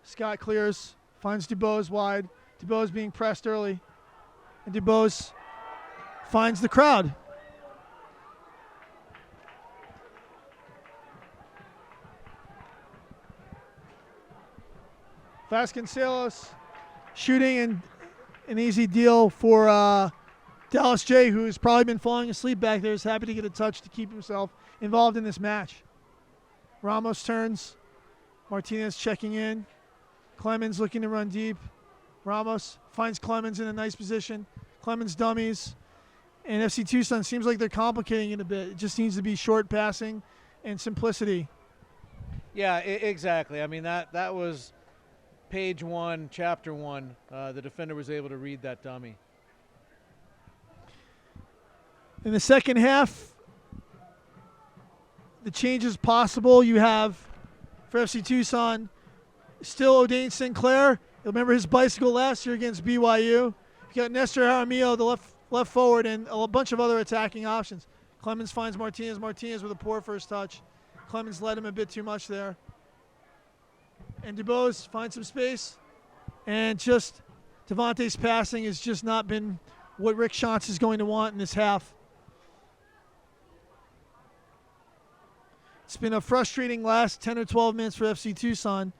Scott clears. Finds DuBose wide. DuBose being pressed early. And DuBose finds the crowd. Vasconcelos shooting, and an easy deal for Dallas J, who's probably been falling asleep back there, is happy to get a touch to keep himself involved in this match. Ramos turns. Martinez checking in. Clemens looking to run deep. Ramos finds Clemens in a nice position. Clemens dummies. And FC Tucson seems like they're complicating it a bit. It just needs to be short passing and simplicity. Yeah, exactly. I mean, that was page 1, chapter 1. The defender was able to read that dummy. In the second half, the changes possible you have for FC Tucson. Still O'Dane Sinclair. You'll remember his bicycle last year against BYU. You got Nestor Jaramillo, the left forward, and a bunch of other attacking options. Clemens finds Martinez. Martinez with a poor first touch. Clemens led him a bit too much there. And DuBose finds some space. And just Devontae's passing has just not been what Rick Shantz is going to want in this half. It's been a frustrating last 10 or 12 minutes for FC Tucson,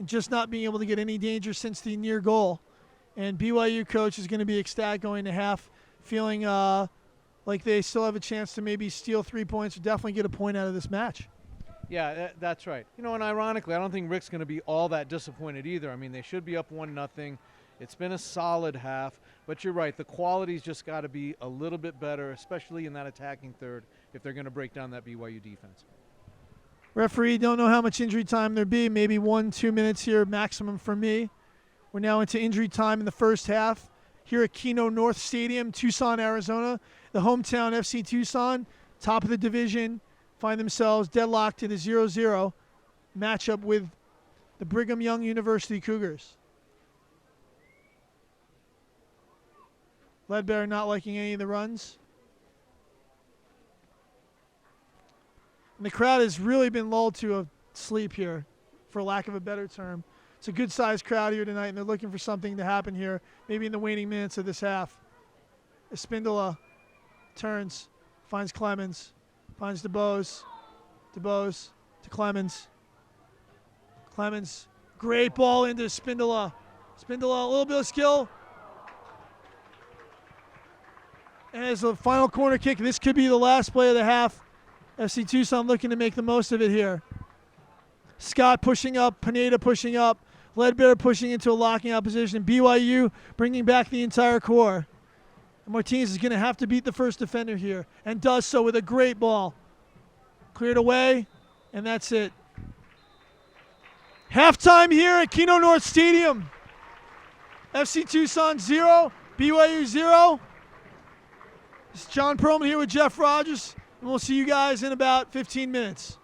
and just not being able to get any danger since the near goal. And BYU coach is going to be ecstatic going to half, feeling like they still have a chance to maybe steal 3 points or definitely get a point out of this match. Yeah, that's right. You know, and ironically, I don't think Rick's going to be all that disappointed either. I mean, they should be up 1-0. It's been a solid half, but you're right. The quality's just got to be a little bit better, especially in that attacking third, if they're going to break down that BYU defense. Referee, don't know how much injury time there'll be. Maybe 1-2 minutes here maximum for me. We're now into injury time in the first half here at Kino North Stadium, Tucson, Arizona. The hometown FC Tucson, top of the division, find themselves deadlocked in a 0-0 matchup with the Brigham Young University Cougars. Ledbetter not liking any of the runs. And the crowd has really been lulled to a sleep here, for lack of a better term. It's a good-sized crowd here tonight, and they're looking for something to happen here, maybe in the waning minutes of this half. Espindola turns, finds Clemens, finds DuBose. DuBose to Clemens. Clemens, great ball into Espindola. Espindola, a little bit of skill. And as the final corner kick, this could be the last play of the half. FC Tucson looking to make the most of it here. Scott pushing up, Pineda pushing up, Ledbetter pushing into a locking out position. BYU bringing back the entire core. And Martinez is going to have to beat the first defender here, and does so with a great ball. Cleared away, and that's it. Halftime here at Kino North Stadium. FC Tucson 0, BYU 0. This is John Perlman here with Jeff Rogers. And we'll see you guys in about 15 minutes.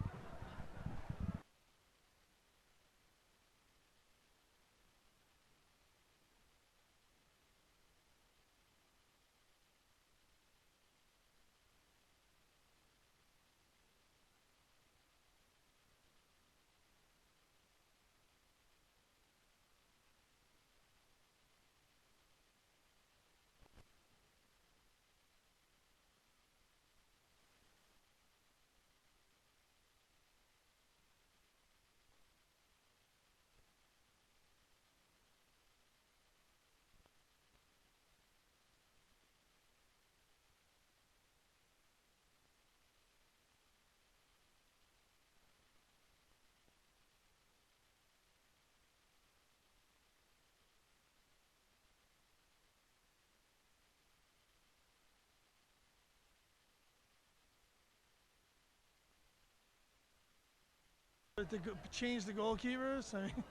To change the goalkeepers? I mean,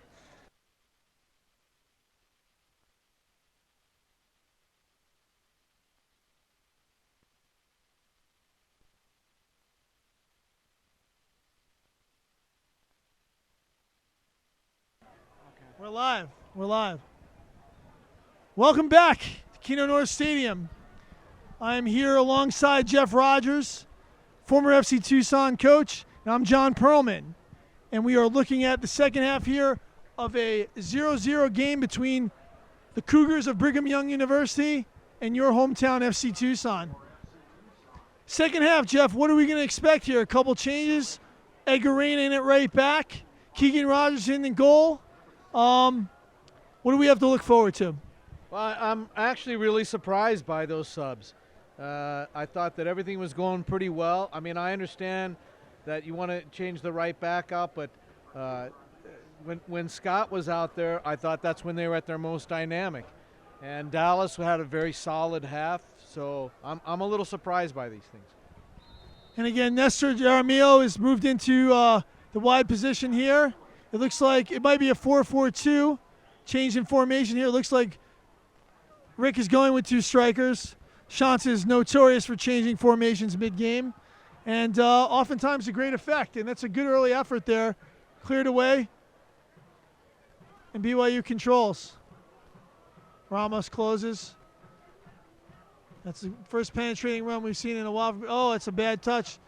we're live. We're live. Welcome back to Kino North Stadium. I'm here alongside Jeff Rogers, former FC Tucson coach, and I'm John Perlman. And we are looking at the second half here of a 0-0 game between the Cougars of Brigham Young University and your hometown FC Tucson. Second half, Jeff, what are we going to expect here? A couple changes. Edgar Reyna in it right back. Keegan Rogers in goal. What do we have to look forward to? Well, I'm actually really surprised by those subs. I thought that everything was going pretty well. I mean, I understand that you want to change the right back up, but when Scott was out there, I thought that's when they were at their most dynamic. And Dallas had a very solid half, so I'm a little surprised by these things. And again, Nestor Jaramillo is moved into the wide position here. It looks like it might be a 4-4-2 change in formation here. It looks like Rick is going with two strikers. Shantz is notorious for changing formations mid-game. And oftentimes a great effect, and that's a good early effort there. Cleared away, and BYU controls. Ramos closes. That's the first penetrating run we've seen in a while. Oh, it's a bad touch.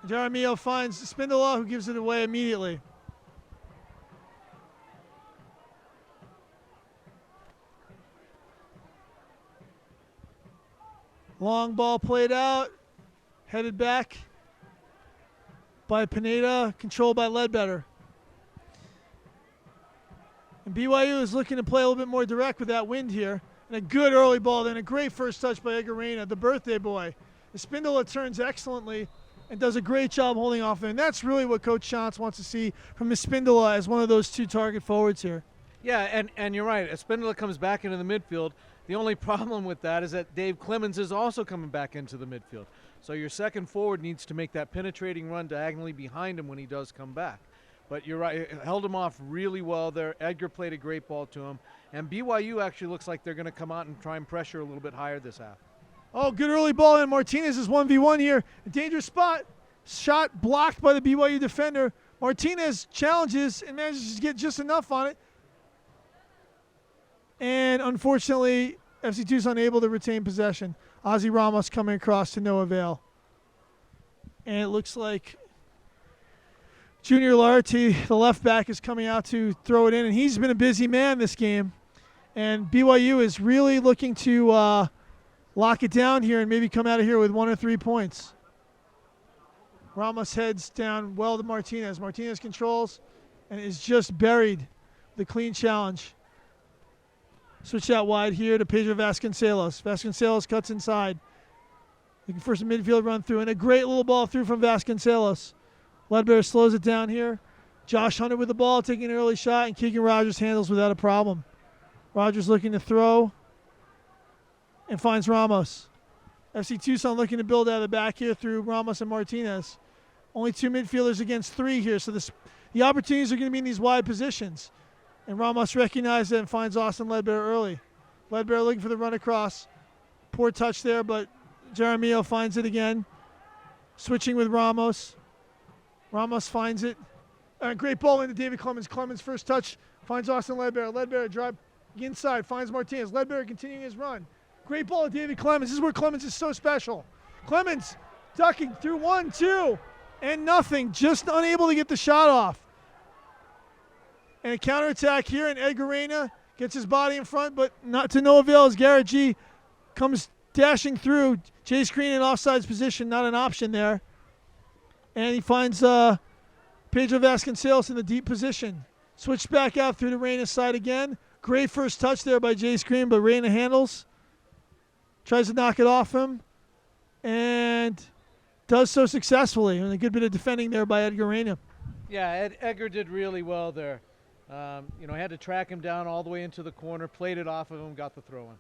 Jaramillo finds Spindola, who gives it away immediately. Long ball played out. Headed back by Pineda, controlled by Ledbetter. And BYU is looking to play a little bit more direct with that wind here. And a good early ball, then a great first touch by Edgar Reyna, the birthday boy. The Spindola turns excellently and does a great job holding off there. And that's really what Coach Shantz wants to see from Spindola as one of those two target forwards here. Yeah, and you're right. As Spindola comes back into the midfield, the only problem with that is that Dave Clemens is also coming back into the midfield. So your second forward needs to make that penetrating run diagonally behind him when he does come back. But you're right, it held him off really well there. Edgar played a great ball to him. And BYU actually looks like they're going to come out and try and pressure a little bit higher this half. Oh, good early ball, and Martinez is 1v1 here. A dangerous spot. Shot blocked by the BYU defender. Martinez challenges and manages to get just enough on it. And unfortunately, FC Tucson able to retain possession. Ozzy Ramos coming across to no avail. And it looks like Junior Larty, the left back, is coming out to throw it in. And he's been a busy man this game. And BYU is really looking to lock it down here and maybe come out of here with 1 or 3 points. Ramos heads down well to Martinez. Martinez controls and is just buried. The clean challenge. Switch out wide here to Pedro Vasconcelos. Vasconcelos cuts inside. Looking for some midfield run through. And a great little ball through from Vasconcelos. Ledbetter slows it down here. Josh Hunter with the ball, taking an early shot. And Keegan Rogers handles without a problem. Rogers looking to throw. And finds Ramos. FC Tucson looking to build out of the back here through Ramos and Martinez. Only 2 midfielders against 3 here. So the opportunities are going to be in these wide positions. And Ramos recognizes it and finds Austin Ledbetter early. Ledbetter looking for the run across. Poor touch there, but Jaramillo finds it again. Switching with Ramos. Ramos finds it. Great ball into David Clemens. Clemens' first touch finds Austin Ledbetter. Ledbetter drive inside, finds Martinez. Ledbetter continuing his run. Great ball to David Clemens. This is where Clemens is so special. Clemens ducking through 1, 2, and nothing. Just unable to get the shot off. And a counterattack here, and Edgar Reyna gets his body in front, but not to no avail as Garrett G comes dashing through. Jay Screen in offsides position, not an option there. And he finds Pedro Vasconcelos in the deep position. Switched back out through the Reyna side again. Great first touch there by Jay Screen, but Reyna handles. Tries to knock it off him. And does so successfully. And a good bit of defending there by Edgar Reyna. Yeah, Edgar did really well there. Had to track him down all the way into the corner, played it off of him, got the throw in.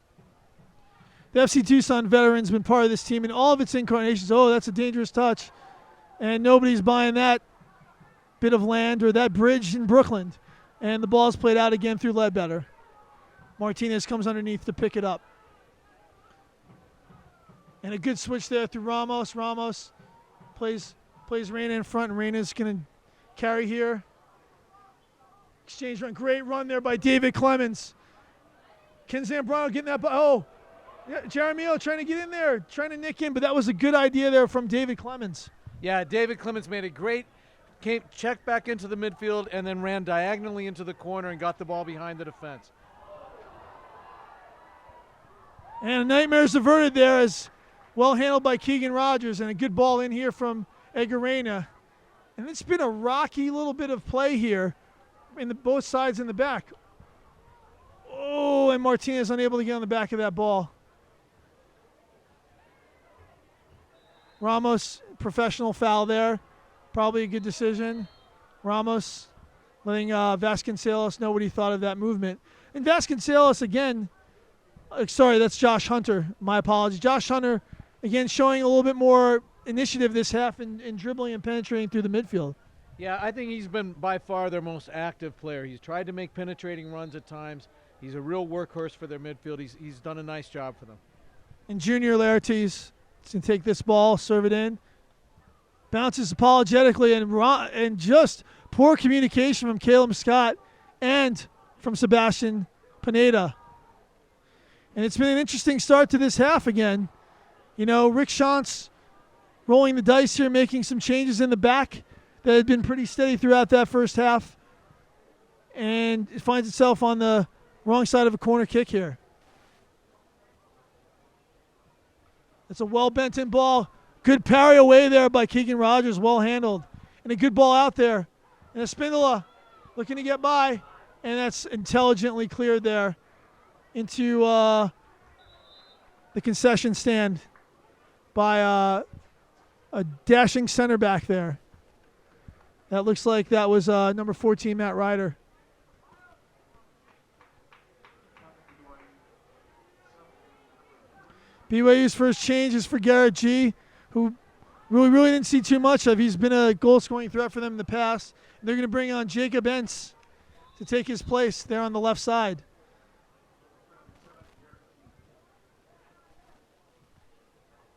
The FC Tucson veteran's been part of this team in all of its incarnations. Oh, that's a dangerous touch. And nobody's buying that. bit of land or that bridge in Brooklyn. And the ball's played out again through Ledbetter. Martinez comes underneath to pick it up. And a good switch there through Ramos. Ramos plays Reyna in front, and Reyna's going to carry here. Exchange run. Great run there by David Clemens. Ken Zambrano getting that ball. Oh, yeah, Jeremio trying to get in there, trying to nick in, but that was a good idea there from David Clemens. Yeah, David Clemens made a great checked back into the midfield and then ran diagonally into the corner and got the ball behind the defense. And a nightmare's averted there, as well handled by Keegan Rogers, and a good ball in here from Edgar Reyna. And it's been a rocky little bit of play here in both sides in the back. Oh, and Martinez unable to get on the back of that ball. Ramos, professional foul there. Probably a good decision. Ramos letting Vasconcelos know what he thought of that movement. And Vasconcelos, again, sorry, that's Josh Hunter. My apologies. Josh Hunter, again, showing a little bit more initiative this half in dribbling and penetrating through the midfield. Yeah, I think he's been by far their most active player. He's tried to make penetrating runs at times. He's a real workhorse for their midfield. He's done a nice job for them. And Junior Laertes can take this ball, serve it in. Bounces apologetically, and just poor communication from Caleb Scott and from Sebastian Pineda. And it's been an interesting start to this half again. You know, Rick Shantz rolling the dice here, making some changes in the back that had been pretty steady throughout that first half. And it finds itself on the wrong side of a corner kick here. It's a well-bent in ball. Good parry away there by Keegan Rogers, well handled. And a good ball out there. And Espindola looking to get by. And that's intelligently cleared there into the concession stand by a dashing center back there. That looks like that was number 14, Matt Ryder. BYU's first change is for Garrett G., who really didn't see too much of. He's been a goal-scoring threat for them in the past. And they're going to bring on Jacob Entz to take his place there on the left side.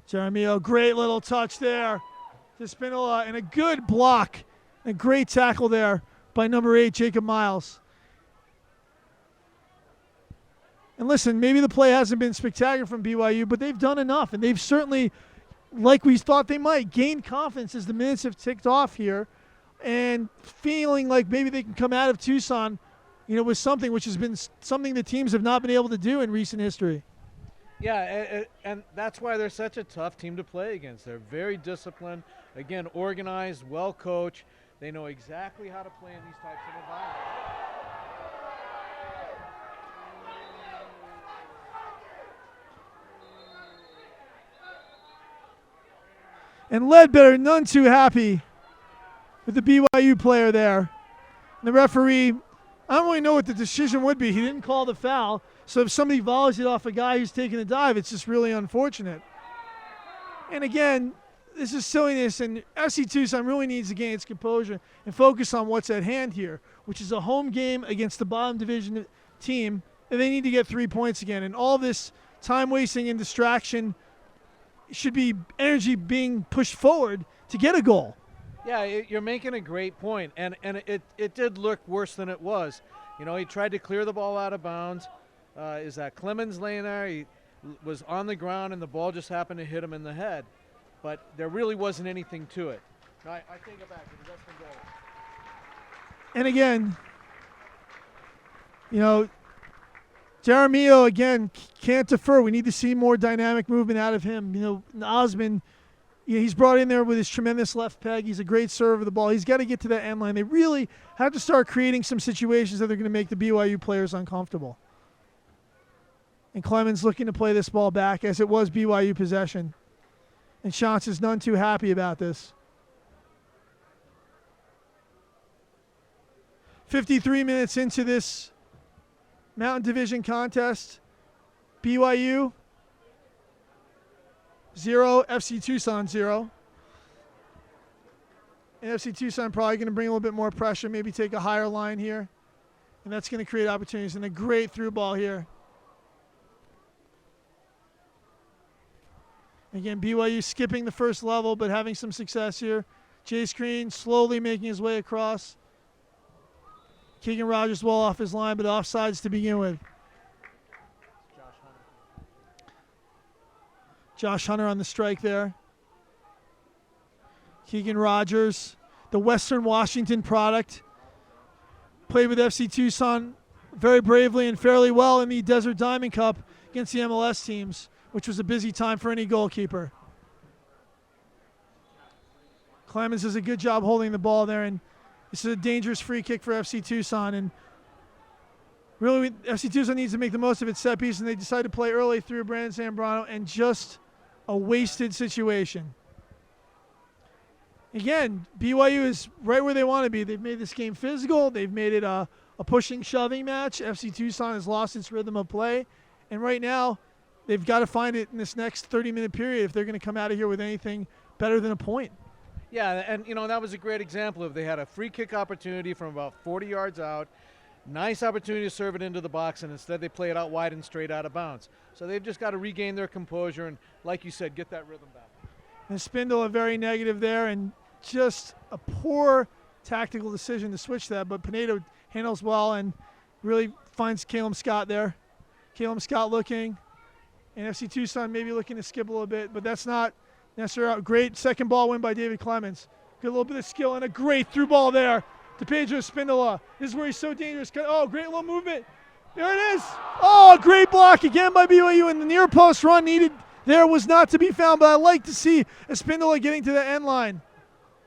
Jeremio, great little touch there to Spinola, and a good block. A great tackle there by number 8, Jacob Miles. And listen, maybe the play hasn't been spectacular from BYU, but they've done enough, and they've certainly, like we thought they might, gained confidence as the minutes have ticked off here, and feeling like maybe they can come out of Tucson, you know, with something which has been something the teams have not been able to do in recent history. Yeah, and that's why they're such a tough team to play against. They're very disciplined, again, organized, well coached. They know exactly how to play in these types of environments. And Ledbetter, none too happy with the BYU player there. And the referee, I don't really know what the decision would be. He didn't call the foul. So if somebody volleys it off a guy who's taking a dive, it's just really unfortunate. And again, this is silliness, and FC Tucson really needs to gain its composure and focus on what's at hand here, which is a home game against the bottom division team, and they need to get 3 points again. And all this time wasting and distraction should be energy being pushed forward to get a goal. Yeah, you're making a great point, and it did look worse than it was. You know, he tried to clear the ball out of bounds. Is that Clemens laying there? He was on the ground, and the ball just happened to hit him in the head. But there really wasn't anything to it. No, I take it back. It was goal. And again, you know, Jeremio, again, can't defer. We need to see more dynamic movement out of him. You know, Osman, you know, he's brought in there with his tremendous left peg. He's a great server of the ball. He's got to get to that end line. They really have to start creating some situations that are going to make the BYU players uncomfortable. And Clemens looking to play this ball back as it was BYU possession. And Shantz is none too happy about this. 53 minutes into this Mountain Division contest. BYU 0, FC Tucson 0. And FC Tucson probably going to bring a little bit more pressure, maybe take a higher line here. And that's going to create opportunities. And a great through ball here. Again, BYU skipping the first level, but having some success here. Jay Screen slowly making his way across. Keegan Rogers well off his line, but offsides to begin with. Josh Hunter on the strike there. Keegan Rogers, the Western Washington product. Played with FC Tucson very bravely and fairly well in the Desert Diamond Cup against the MLS teams, which was a busy time for any goalkeeper. Clemens does a good job holding the ball there, and this is a dangerous free kick for FC Tucson. And really, FC Tucson needs to make the most of its set piece, and they decide to play early through Brandon Zambrano, and just a wasted situation. Again, BYU is right where they want to be. They've made this game physical. They've made it a pushing, shoving match. FC Tucson has lost its rhythm of play, and right now they've got to find it in this next 30-minute period if they're going to come out of here with anything better than a point. Yeah, and that was a great example of they had a free kick opportunity from about 40 yards out. Nice opportunity to serve it into the box, and instead they play it out wide and straight out of bounds. So they've just got to regain their composure and, like you said, get that rhythm back. And Spindle very negative there, and just a poor tactical decision to switch that. But Pineda handles well and really finds Caleb Scott there. Caleb Scott looking, and FC Tucson maybe looking to skip a little bit, but that's not necessarily. Great second ball win by David Clemens. Good little bit of skill and a great through ball there to Pedro Spindola. This is where he's so dangerous. Oh, great little movement. There it is. Oh, great block again by BYU, and the near post run needed there was not to be found, but I like to see Spindola getting to the end line.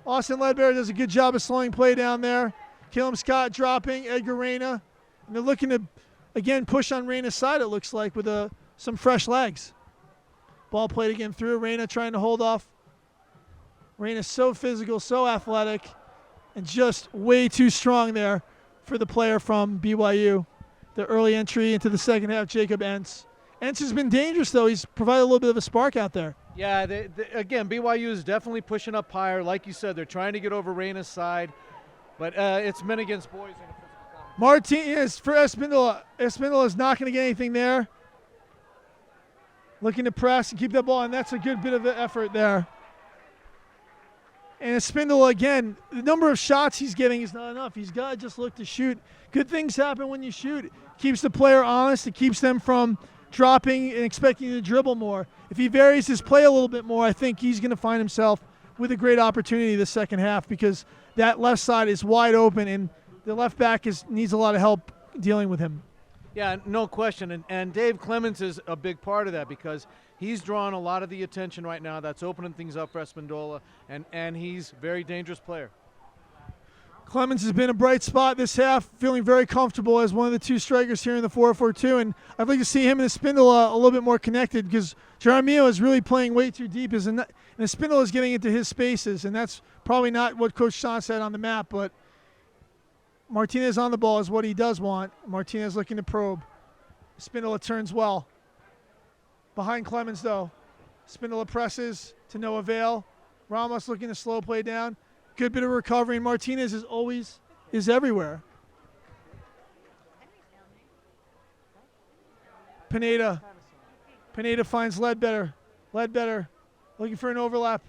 Austin Ledbetter does a good job of slowing play down there. Caleb Scott dropping, Edgar Reyna. And they're looking to, again, push on Reyna's side, it looks like, with some fresh legs. Ball played again through. Reyna trying to hold off. Reyna's so physical, so athletic, and just way too strong there for the player from BYU. The early entry into the second half, Jacob Entz. Entz has been dangerous, though. He's provided a little bit of a spark out there. Yeah, again, BYU is definitely pushing up higher. Like you said, they're trying to get over Reyna's side, but it's men against boys. Martinez for Espindola. Espindola is not going to get anything there. Looking to press and keep that ball, and that's a good bit of an effort there. And Espindola, again, the number of shots he's getting is not enough. He's got to just look to shoot. Good things happen when you shoot. Keeps the player honest. It keeps them from dropping and expecting to dribble more. If he varies his play a little bit more, I think he's going to find himself with a great opportunity this second half, because that left side is wide open, and the left back needs a lot of help dealing with him. Yeah, no question. And Dave Clemens is a big part of that, because he's drawing a lot of the attention right now. That's opening things up for Espindola, and he's a very dangerous player. Clemens has been a bright spot this half, feeling very comfortable as one of the two strikers here in the 4-4-2, and I'd like to see him and Espindola a little bit more connected, because Jaramillo is really playing way too deep, and Espindola is getting into his spaces, and that's probably not what Coach Sean said on the map, but Martinez on the ball is what he does want. Martinez looking to probe. Espindola turns well. Behind Clemens, though. Espindola presses to no avail. Ramos looking to slow play down. Good bit of recovery, and Martinez is everywhere. Pineda finds Ledbetter. Ledbetter looking for an overlap.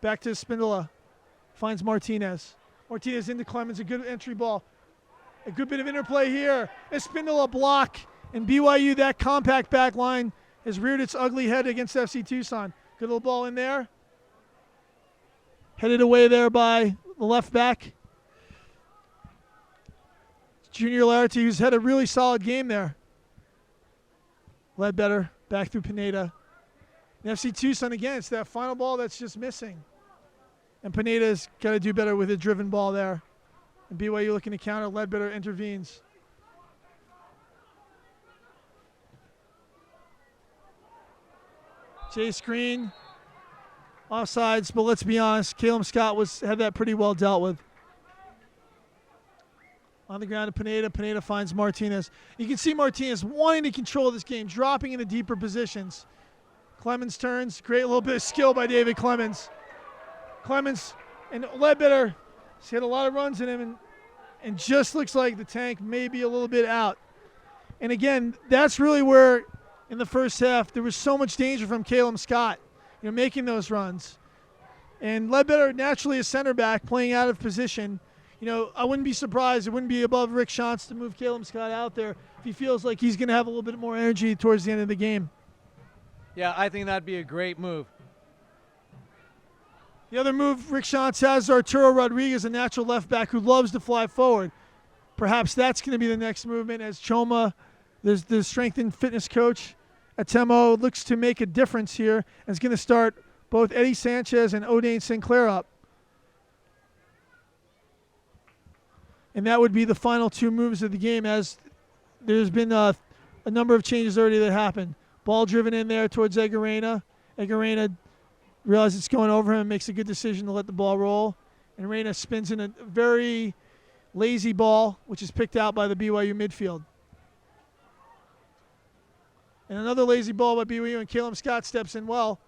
Back to Espindola. Finds Martinez. Martinez into Clemens, a good entry ball. A good bit of interplay here. Espindola block, and BYU, that compact back line, has reared its ugly head against FC Tucson. Good little ball in there. Headed away there by the left back. Junior Larity, who's had a really solid game there. Ledbetter back through Pineda. And FC Tucson, again, it's that final ball that's just missing. And Pineda's got to do better with a driven ball there. And BYU looking to counter. Ledbetter intervenes. Jay Screen. Offsides, but let's be honest, Caleb Scott had that pretty well dealt with. On the ground to Pineda. Pineda finds Martinez. You can see Martinez wanting to control this game, dropping into deeper positions. Clemens turns. Great little bit of skill by David Clemens. Clemens And Ledbetter, he's had a lot of runs in him, and just looks like the tank may be a little bit out. And again, that's really where in the first half there was so much danger from Caleb Scott, making those runs. And Ledbetter, naturally a center back, playing out of position. I wouldn't be surprised. It wouldn't be above Rick Shantz to move Caleb Scott out there if he feels like he's going to have a little bit more energy towards the end of the game. Yeah, I think that'd be a great move. The other move Rick Shantz has is Arturo Rodriguez, a natural left back who loves to fly forward. Perhaps that's going to be the next movement as Choma, the strength and fitness coach at Temo, looks to make a difference here and is going to start both Eddie Sanchez and O'Dane Sinclair up. And that would be the final two moves of the game, as there's been a number of changes already that happened. Ball driven in there towards Edgar Reyna. Edgar Reyna realizes it's going over him, makes a good decision to let the ball roll. And Reyna spins in a very lazy ball, which is picked out by the BYU midfield. And another lazy ball by BYU, and Caleb Scott steps in well.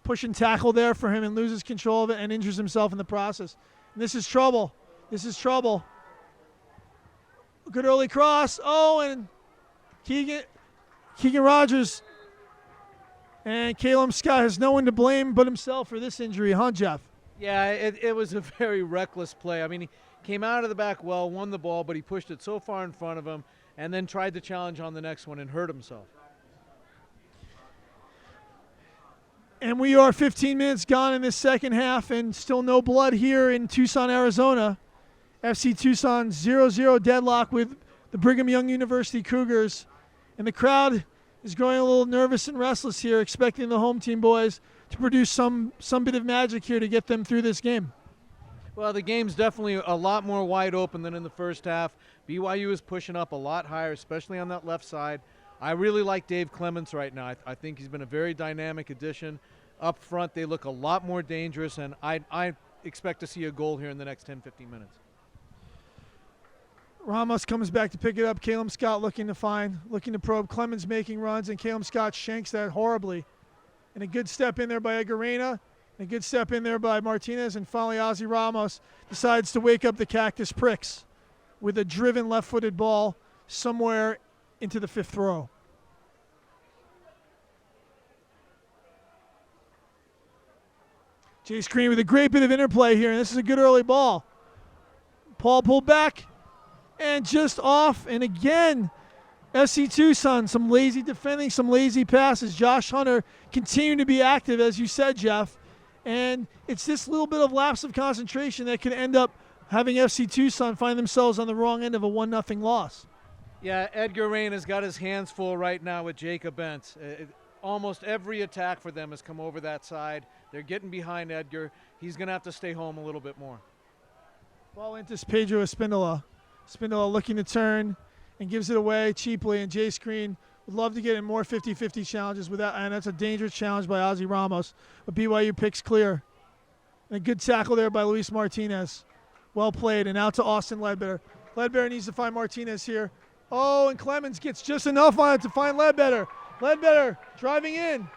Push and tackle there for him and loses control of it and injures himself in the process. And this is trouble. This is trouble. Good early cross. Oh, and Keegan Rogers and Caleb Scott has no one to blame but himself for this injury, huh, Jeff? Yeah, it was a very reckless play. I mean, he came out of the back well, won the ball, but he pushed it so far in front of him and then tried to challenge on the next one and hurt himself. And we are 15 minutes gone in this second half and still no blood here in Tucson, Arizona. FC Tucson 0-0 deadlock with the Brigham Young University Cougars. And the crowd is growing a little nervous and restless here, expecting the home team boys to produce some bit of magic here to get them through this game. Well, the game's definitely a lot more wide open than in the first half. BYU is pushing up a lot higher, especially on that left side. I really like Dave Clements right now. I think he's been a very dynamic addition. Up front, they look a lot more dangerous, and I expect to see a goal here in the next 10-15 minutes. Ramos comes back to pick it up. Caleb Scott looking to probe. Clemens making runs, and Caleb Scott shanks that horribly. And a good step in there by Edgar Reyna, and a good step in there by Martinez, and finally Ozzy Ramos decides to wake up the Cactus Pricks with a driven left-footed ball somewhere into the fifth row. Jay Screen with a great bit of interplay here, and this is a good early ball. Paul pulled back, and just off, and again, FC Tucson, some lazy defending, some lazy passes. Josh Hunter continuing to be active, as you said, Jeff, and it's this little bit of lapse of concentration that could end up having FC Tucson find themselves on the wrong end of a 1-0 loss. Yeah, Edgar Reyna's got his hands full right now with Jacob Bentz. Almost every attack for them has come over that side. They're getting behind Edgar. He's going to have to stay home a little bit more. Ball into Pedro Espindola. Espindola looking to turn and gives it away cheaply, and Jay Screen would love to get in more 50-50 challenges with that, and that's a dangerous challenge by Ozzy Ramos. But BYU picks clear. And a good tackle there by Luis Martinez. Well played, and out to Austin Ledbetter. Ledbetter needs to find Martinez here. Oh, and Clemens gets just enough on it to find Ledbetter. Ledbetter driving in.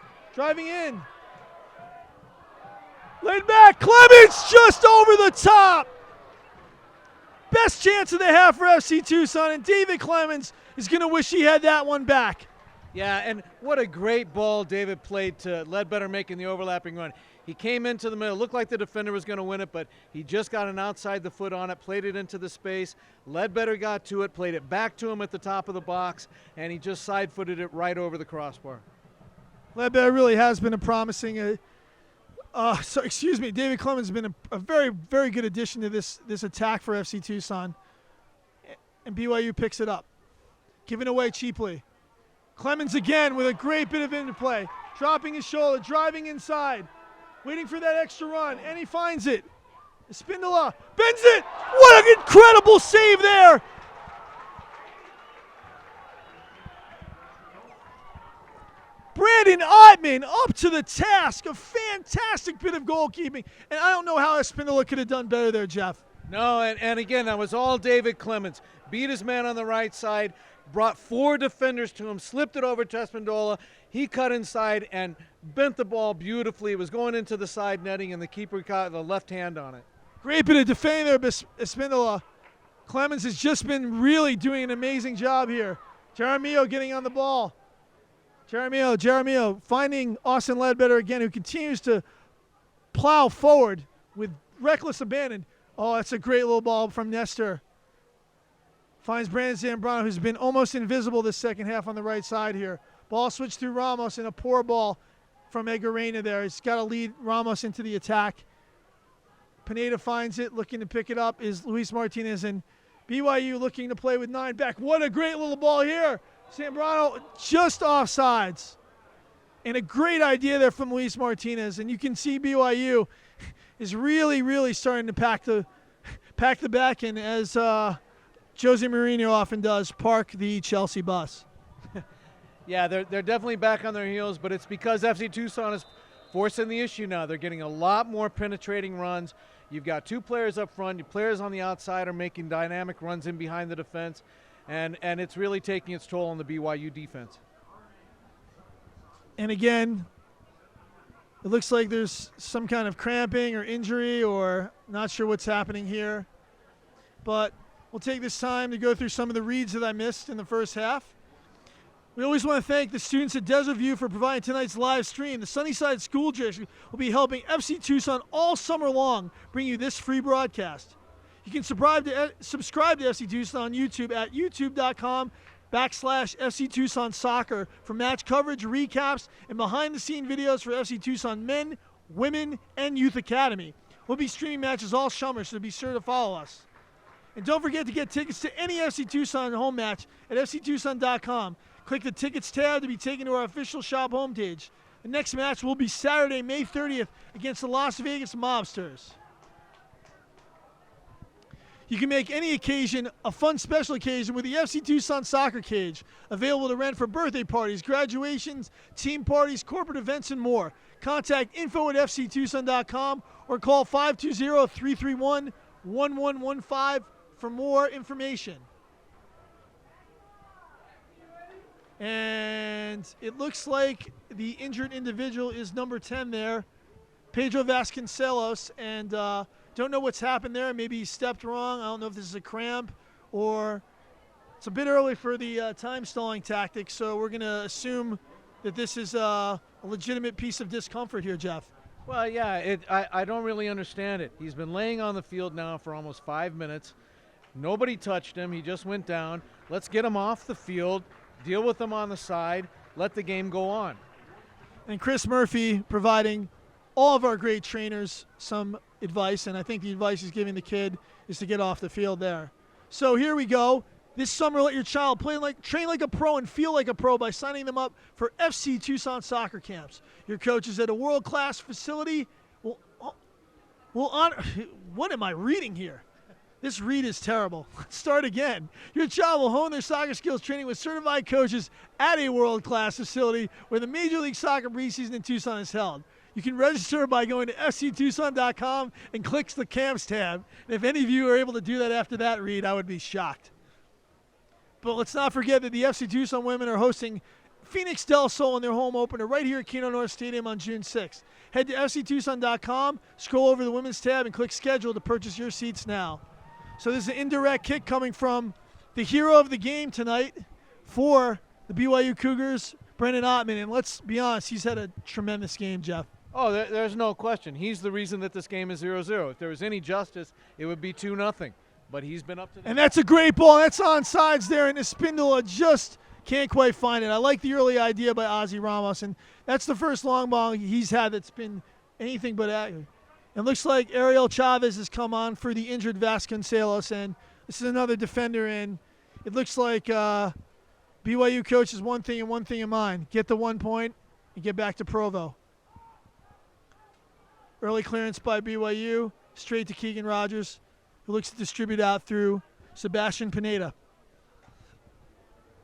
Laid back, Clemens just over the top. Best chance of the half for FC Tucson, and David Clemens is going to wish he had that one back. Yeah, and what a great ball David played to Ledbetter making the overlapping run. He came into the middle, looked like the defender was going to win it, but he just got an outside the foot on it, played it into the space. Ledbetter got to it, played it back to him at the top of the box, and he just side-footed it right over the crossbar. Ledbetter really has been a promising David Clemens has been a very, very good addition to this attack for FC Tucson. And BYU picks it up. Given away cheaply. Clemens again with a great bit of interplay. Dropping his shoulder, driving inside. Waiting for that extra run, and he finds it. Espindola bends it. What an incredible save there. Brandon Ottman up to the task. A fantastic bit of goalkeeping. And I don't know how Espindola could have done better there, Jeff. No, and again, that was all David Clemens. Beat his man on the right side, brought 4 defenders to him, slipped it over to Espindola. He cut inside and bent the ball beautifully. It was going into the side netting, and the keeper caught the left hand on it. Great bit of defending there, Espindola. Clemens has just been really doing an amazing job here. Jaramillo getting on the ball. Jaramillo finding Austin Ledbetter again, who continues to plow forward with reckless abandon. Oh, that's a great little ball from Nestor. Finds Brandon Zambrano, who's been almost invisible this second half on the right side here. Ball switched through Ramos, and a poor ball from Edgar Reyna there. He's got to lead Ramos into the attack. Pineda finds it, looking to pick it up is Luis Martinez, and BYU looking to play with 9 back. What a great little ball here. Zambrano just offsides. And a great idea there from Luis Martinez. And you can see BYU is really, really starting to pack the back in, as Jose Mourinho often does, park the Chelsea bus. Yeah, they're definitely back on their heels, but it's because FC Tucson is forcing the issue now. They're getting a lot more penetrating runs. You've got 2 players up front. Your players on the outside are making dynamic runs in behind the defense, and it's really taking its toll on the BYU defense. And again, it looks like there's some kind of cramping or injury, or not sure what's happening here. But we'll take this time to go through some of the reads that I missed in the first half. We always want to thank the students at Desert View for providing tonight's live stream. The Sunnyside School District will be helping FC Tucson all summer long bring you this free broadcast. You can subscribe to FC Tucson on YouTube at youtube.com/FC Tucson Soccer for match coverage, recaps, and behind-the-scene videos for FC Tucson Men, Women, and Youth Academy. We'll be streaming matches all summer, so be sure to follow us. And don't forget to get tickets to any FC Tucson home match at fctucson.com. Click the Tickets tab to be taken to our official shop homepage. The next match will be Saturday, May 30th against the Las Vegas Mobsters. You can make any occasion a fun special occasion with the FC Tucson Soccer Cage, available to rent for birthday parties, graduations, team parties, corporate events, and more. Contact info@fctucson.com or call 520-331-1115 for more information. And it looks like the injured individual is number 10 there, Pedro Vasconcelos, and don't know what's happened there. Maybe he stepped wrong. I don't know if this is a cramp or it's a bit early for the time stalling tactic, so we're going to assume that this is a legitimate piece of discomfort here, Jeff. Well, yeah, I don't really understand it. He's been laying on the field now for almost 5 minutes. Nobody touched him. He just went down. Let's get him off the field, deal with him on the side, let the game go on. And Chris Murphy providing all of our great trainers some advice, and I think the advice he's giving the kid is to get off the field there. So here we go. This summer, let your child train like a pro and feel like a pro by signing them up for FC Tucson soccer camps. Your coaches at a world-class facility will honor. What am I reading here? This read is terrible. Let's start again. Your child will hone their soccer skills training with certified coaches at a world-class facility where the Major League Soccer preseason in Tucson is held. You can register by going to fctucson.com and click the camps tab. And if any of you are able to do that after that read, I would be shocked. But let's not forget that the FC Tucson women are hosting Phoenix Del Sol in their home opener right here at Kino North Stadium on June 6th. Head to fctucson.com, scroll over the women's tab, and click schedule to purchase your seats now. So this is an indirect kick coming from the hero of the game tonight for the BYU Cougars, Brendan Ottman. And let's be honest, he's had a tremendous game, Jeff. Oh, there's no question. He's the reason that this game is 0-0. If there was any justice, it would be 2-0. But he's been up to the... And that's a great ball. That's on sides there, and Espindola just can't quite find it. I like the early idea by Ozzy Ramos, and that's the first long ball he's had that's been anything but accurate. It looks like Ariel Chavez has come on for the injured Vasconcelos, and this is another defender, and it looks like BYU coach has one thing and one thing in mind: get the 1 point and get back to Provo. Early clearance by BYU, straight to Keegan Rogers, who looks to distribute out through Sebastian Pineda.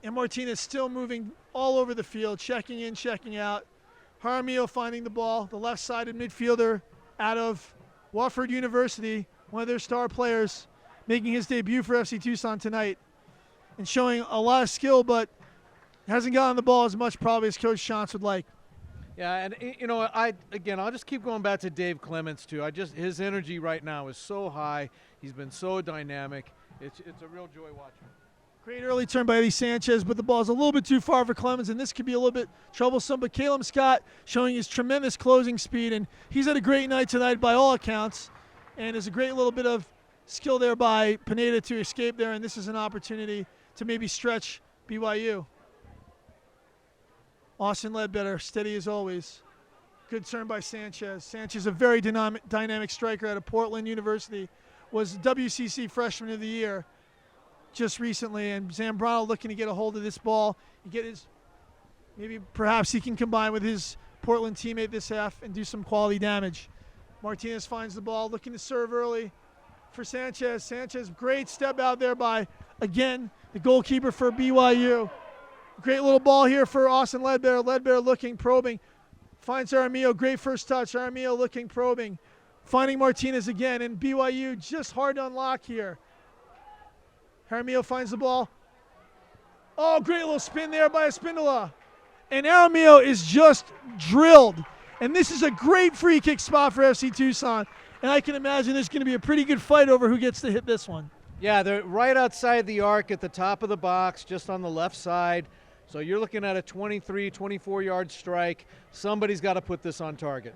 And Martinez still moving all over the field, checking in, checking out. Jaramillo finding the ball, the left-sided midfielder out of Wofford University, one of their star players, making his debut for FC Tucson tonight. and showing a lot of skill, but hasn't gotten the ball as much probably as Coach Shantz would like. Yeah, and I'll just keep going back to Dave Clements too. His energy right now is so high. He's been so dynamic. It's a real joy watching. Great early turn by Eddie Sanchez, but the ball's a little bit too far for Clemens, and this could be a little bit troublesome. But Caleb Scott showing his tremendous closing speed, and he's had a great night tonight by all accounts. And there's a great little bit of skill there by Pineda to escape there, and this is an opportunity to maybe stretch BYU. Austin Ledbetter, steady as always. Good turn by Sanchez. Sanchez, a very dynamic striker out of Portland University, was WCC Freshman of the Year just recently, and Zambrano looking to get a hold of this ball and get his, maybe perhaps he can combine with his Portland teammate this half and do some quality damage. Martinez finds the ball, looking to serve early for Sanchez. Sanchez, great step out there by, again, the goalkeeper for BYU. Great little ball here for Austin Ledbetter. Ledbetter looking, probing. Finds Aramillo. Great first touch. Aramillo looking, probing. Finding Martinez again. And BYU just hard to unlock here. Aramillo finds the ball. Oh, great little spin there by Espindola. And Aramillo is just drilled. And this is a great free kick spot for FC Tucson. And I can imagine there's going to be a pretty good fight over who gets to hit this one. Yeah, they're right outside the arc at the top of the box, just on the left side. So you're looking at a 23, 24-yard strike. Somebody's got to put this on target.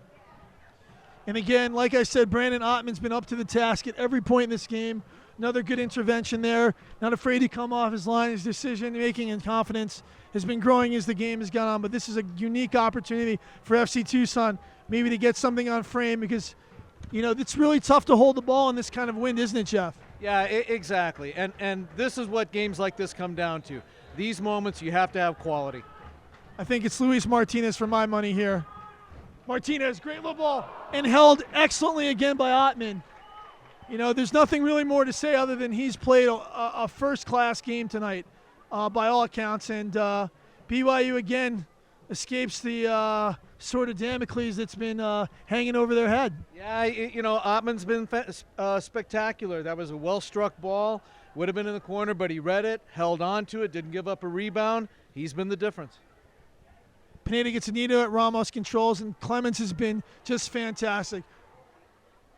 And again, like I said, Brandon Ottman's been up to the task at every point in this game. Another good intervention there. Not afraid to come off his line. His decision-making and confidence has been growing as the game has gone on. But this is a unique opportunity for FC Tucson maybe to get something on frame because, it's really tough to hold the ball in this kind of wind, isn't it, Jeff? Yeah, exactly. And this is what games like this come down to. These moments, you have to have quality. I think it's Luis Martinez for my money here. Martinez, great little ball, and held excellently again by Ottman. There's nothing really more to say other than he's played a first-class game tonight by all accounts. And BYU, again, escapes the sort of Damocles that's been hanging over their head. Yeah, Ottman's been spectacular. That was a well-struck ball. Would have been in the corner, but he read it, held on to it, didn't give up a rebound. He's been the difference. Pineda gets Anita at Ramos controls, and Clemens has been just fantastic.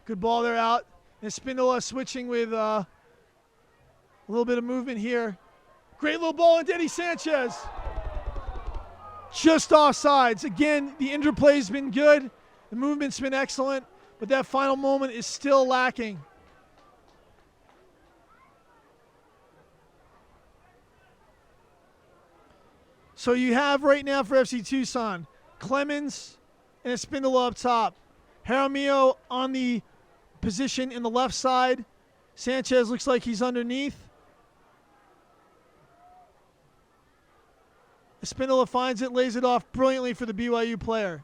Good ball there out. And Espindola switching with a little bit of movement here. Great little ball into Eddie Sanchez. Just offsides. Again, the interplay's been good. The movement's been excellent, but that final moment is still lacking. So you have right now for FC Tucson, Clemens and Espindola up top. Jaramillo on the position in the left side. Sanchez looks like he's underneath. Espindola finds it, lays it off brilliantly for the BYU player.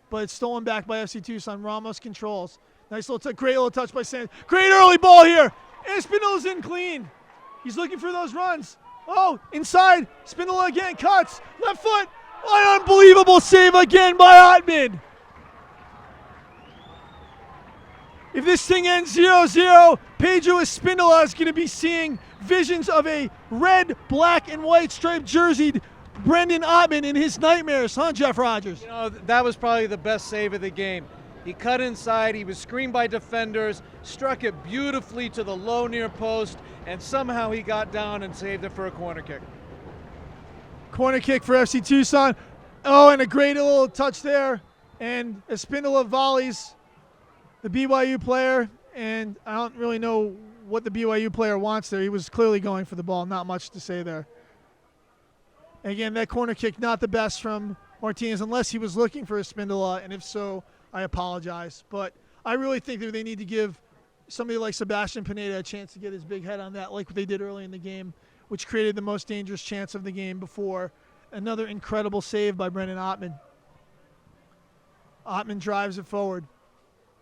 But it's stolen back by FC Tucson. Ramos controls. Nice little great little touch by Sanchez. Great early ball here. And Espindola's in clean. He's looking for those runs. Oh, inside. Espindola again cuts. Left foot. An unbelievable save again by Ottman. If this thing ends 0-0, Pedro Espindola is going to be seeing visions of a red, black, and white striped jerseyed Brendan Ottman in his nightmares, huh, Jeff Rogers? That was probably the best save of the game. He cut inside, he was screened by defenders, struck it beautifully to the low near post, and somehow he got down and saved it for a corner kick. Corner kick for FC Tucson. Oh, and a great little touch there. And Espindola volleys the BYU player, and I don't really know what the BYU player wants there. He was clearly going for the ball, not much to say there. Again, that corner kick not the best from Martinez unless he was looking for Espindola, and if so, I apologize. But I really think that they need to give somebody like Sebastian Pineda a chance to get his big head on that like what they did early in the game, which created the most dangerous chance of the game before another incredible save by Brendan Ottman. Ottman drives it forward,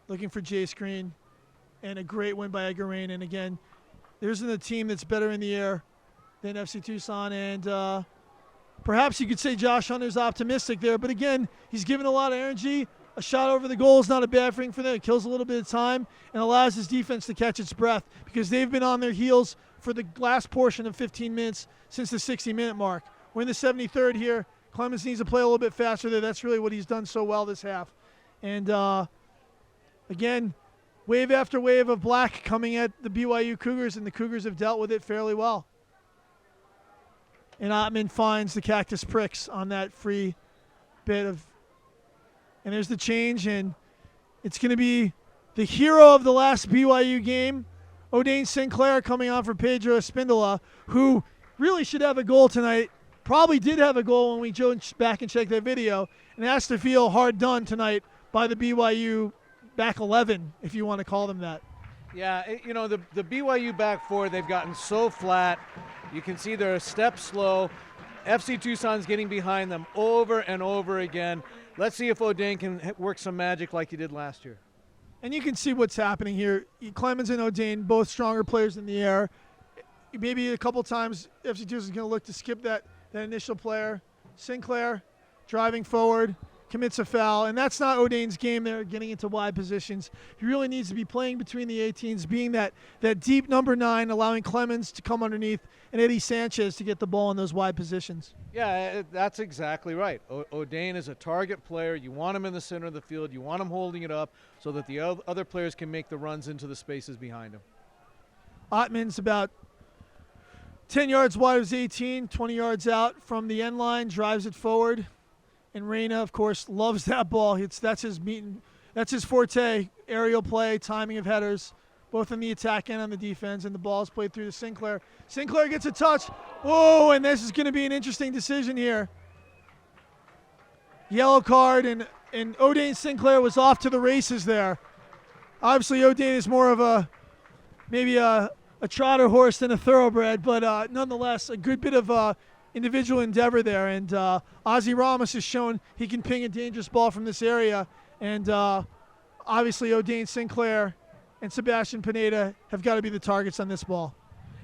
looking for Jay Screen, and a great win by Edgar Rain. And again, there isn't a team that's better in the air than FC Tucson, and perhaps you could say Josh Hunter's optimistic there, but again, he's given a lot of energy. A shot over the goal is not a bad thing for them. It kills a little bit of time and allows his defense to catch its breath because they've been on their heels for the last portion of 15 minutes since the 60-minute mark. We're in the 73rd here. Clemens needs to play a little bit faster there. That's really what he's done so well this half. And again, wave after wave of black coming at the BYU Cougars, and the Cougars have dealt with it fairly well. And Ottman finds the cactus pricks on that free bit of, and there's the change, and it's going to be the hero of the last BYU game, O'Dane Sinclair, coming on for Pedro Espindola, who really should have a goal tonight. Probably did have a goal when we go back and check that video, and has to feel hard done tonight by the BYU back 11, if you want to call them that. Yeah, the BYU back four, they've gotten so flat. You can see they're a step slow. FC Tucson's getting behind them over and over again. Let's see if O'Dane can work some magic like he did last year. And you can see what's happening here. Clemens and O'Dane, both stronger players in the air. Maybe a couple times FC Tucson is going to look to skip that initial player. Sinclair driving forward, commits a foul, and that's not O'Dane's game there, getting into wide positions. He really needs to be playing between the 18s, being that deep number 9, allowing Clemens to come underneath and Eddie Sanchez to get the ball in those wide positions. Yeah, that's exactly right. O'Dane is a target player. You want him in the center of the field. You want him holding it up so that the other players can make the runs into the spaces behind him. Ottman's about 10 yards wide of his 18, 20 yards out from the end line, drives it forward. And Reyna, of course, loves that ball. That's his forte, aerial play, timing of headers, both on the attack and on the defense, and the ball is played through to Sinclair. Sinclair gets a touch. Oh, and this is going to be an interesting decision here. Yellow card, and O'Dane Sinclair was off to the races there. Obviously, O'Dane is more of maybe a trotter horse than a thoroughbred, but nonetheless, a good bit of individual endeavor there. And Ozzy Ramos has shown he can ping a dangerous ball from this area. And obviously, O'Dane Sinclair and Sebastian Pineda have got to be the targets on this ball.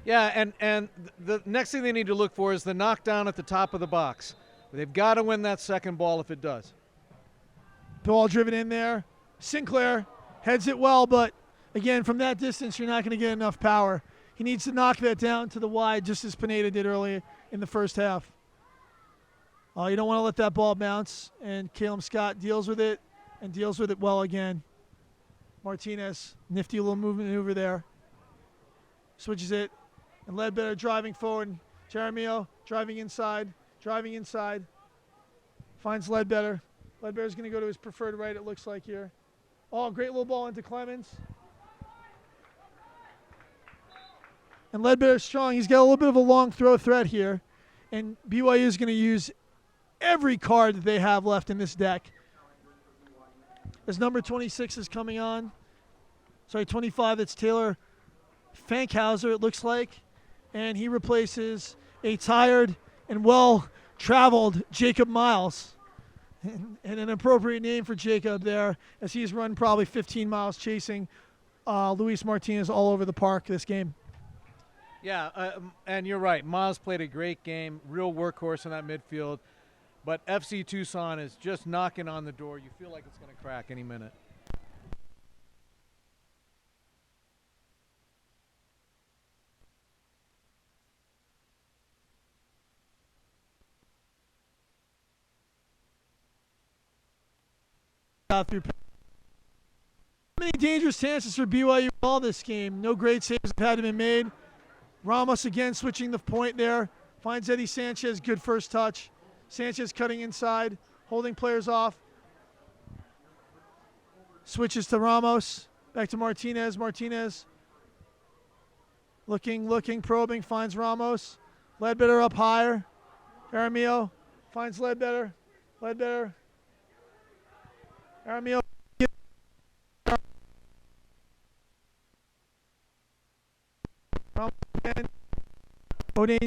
Yeah, and the next thing they need to look for is the knockdown at the top of the box. They've got to win that second ball if it does. Ball driven in there. Sinclair heads it well, but again, from that distance, you're not going to get enough power. He needs to knock that down to the wide, just as Pineda did earlier in the first half. You don't want to let that ball bounce, and Caleb Scott deals with it, and deals with it well again. Martinez, nifty little movement maneuver there. Switches it, and Ledbetter driving forward. Jeremio driving inside. Finds Ledbetter. Ledbetter's going to go to his preferred right, it looks like here. Oh, great little ball into Clemens. And Ledbetter's strong. He's got a little bit of a long throw threat here. And BYU is going to use every card that they have left in this deck. As number 26 is coming on. Sorry, 25, it's Taylor Fankhauser, it looks like. And he replaces a tired and well-traveled Jacob Miles. And an appropriate name for Jacob there, as he's run probably 15 miles chasing Luis Martinez all over the park this game. Yeah, and you're right. Miles played a great game, real workhorse in that midfield. But FC Tucson is just knocking on the door. You feel like it's going to crack any minute. Many dangerous chances for BYU all this game. No great saves have had to be made. Ramos again switching the point there. Finds Eddie Sanchez, good first touch. Sanchez cutting inside, holding players off. Switches to Ramos. Back to Martinez. Martinez looking, probing, finds Ramos. Ledbetter up higher. Aramillo finds Ledbetter. Aramillo. Ramos again. O'Dane.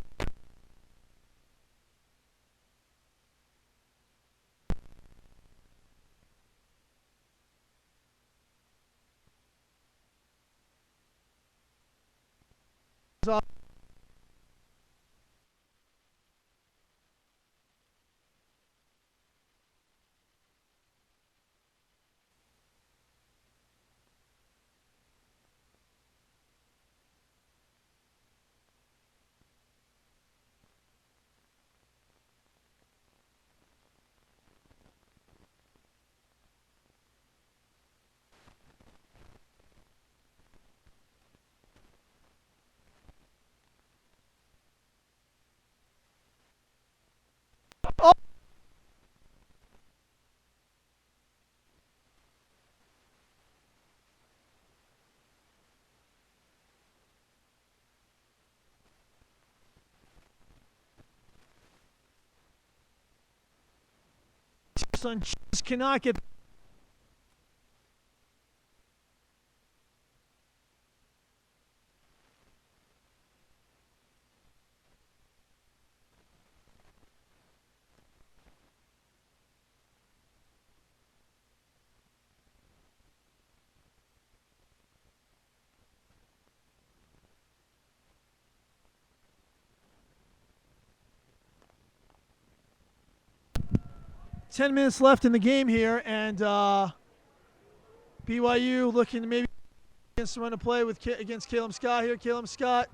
Tucson just cannot get. Ten minutes left in the game here, and BYU looking to maybe against the run of play against Caleb Scott here. Caleb Scott,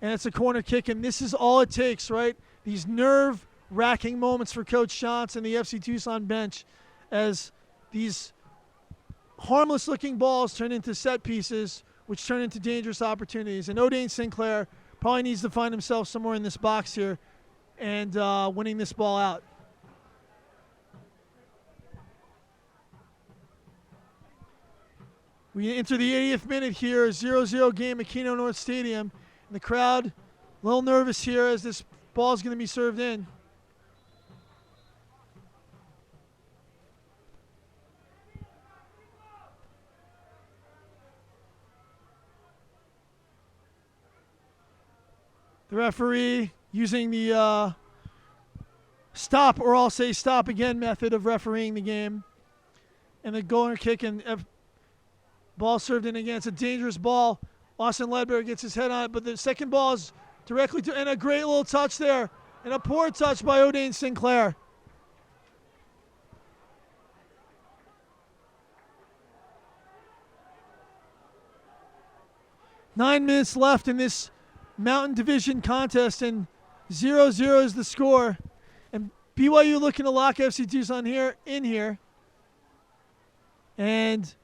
and it's a corner kick, and this is all it takes, right? These nerve-wracking moments for Coach Shantz and the FC Tucson bench as these harmless-looking balls turn into set pieces, which turn into dangerous opportunities. And O'Dane Sinclair probably needs to find himself somewhere in this box here and winning this ball out. We enter the 80th minute here, 0-0 game at Kino North Stadium. And the crowd a little nervous here as this ball is going to be served in. The referee using the stop, or I'll say stop again method of refereeing the game. And the corner kick and ball served in again. It's a dangerous ball. Austin Ledbetter gets his head on it, but the second ball is directly to, and a great little touch there, and a poor touch by O'Dane Sinclair. Nine minutes left in this Mountain Division contest, and 0-0 is the score. And BYU looking to lock FC Tucson in here. And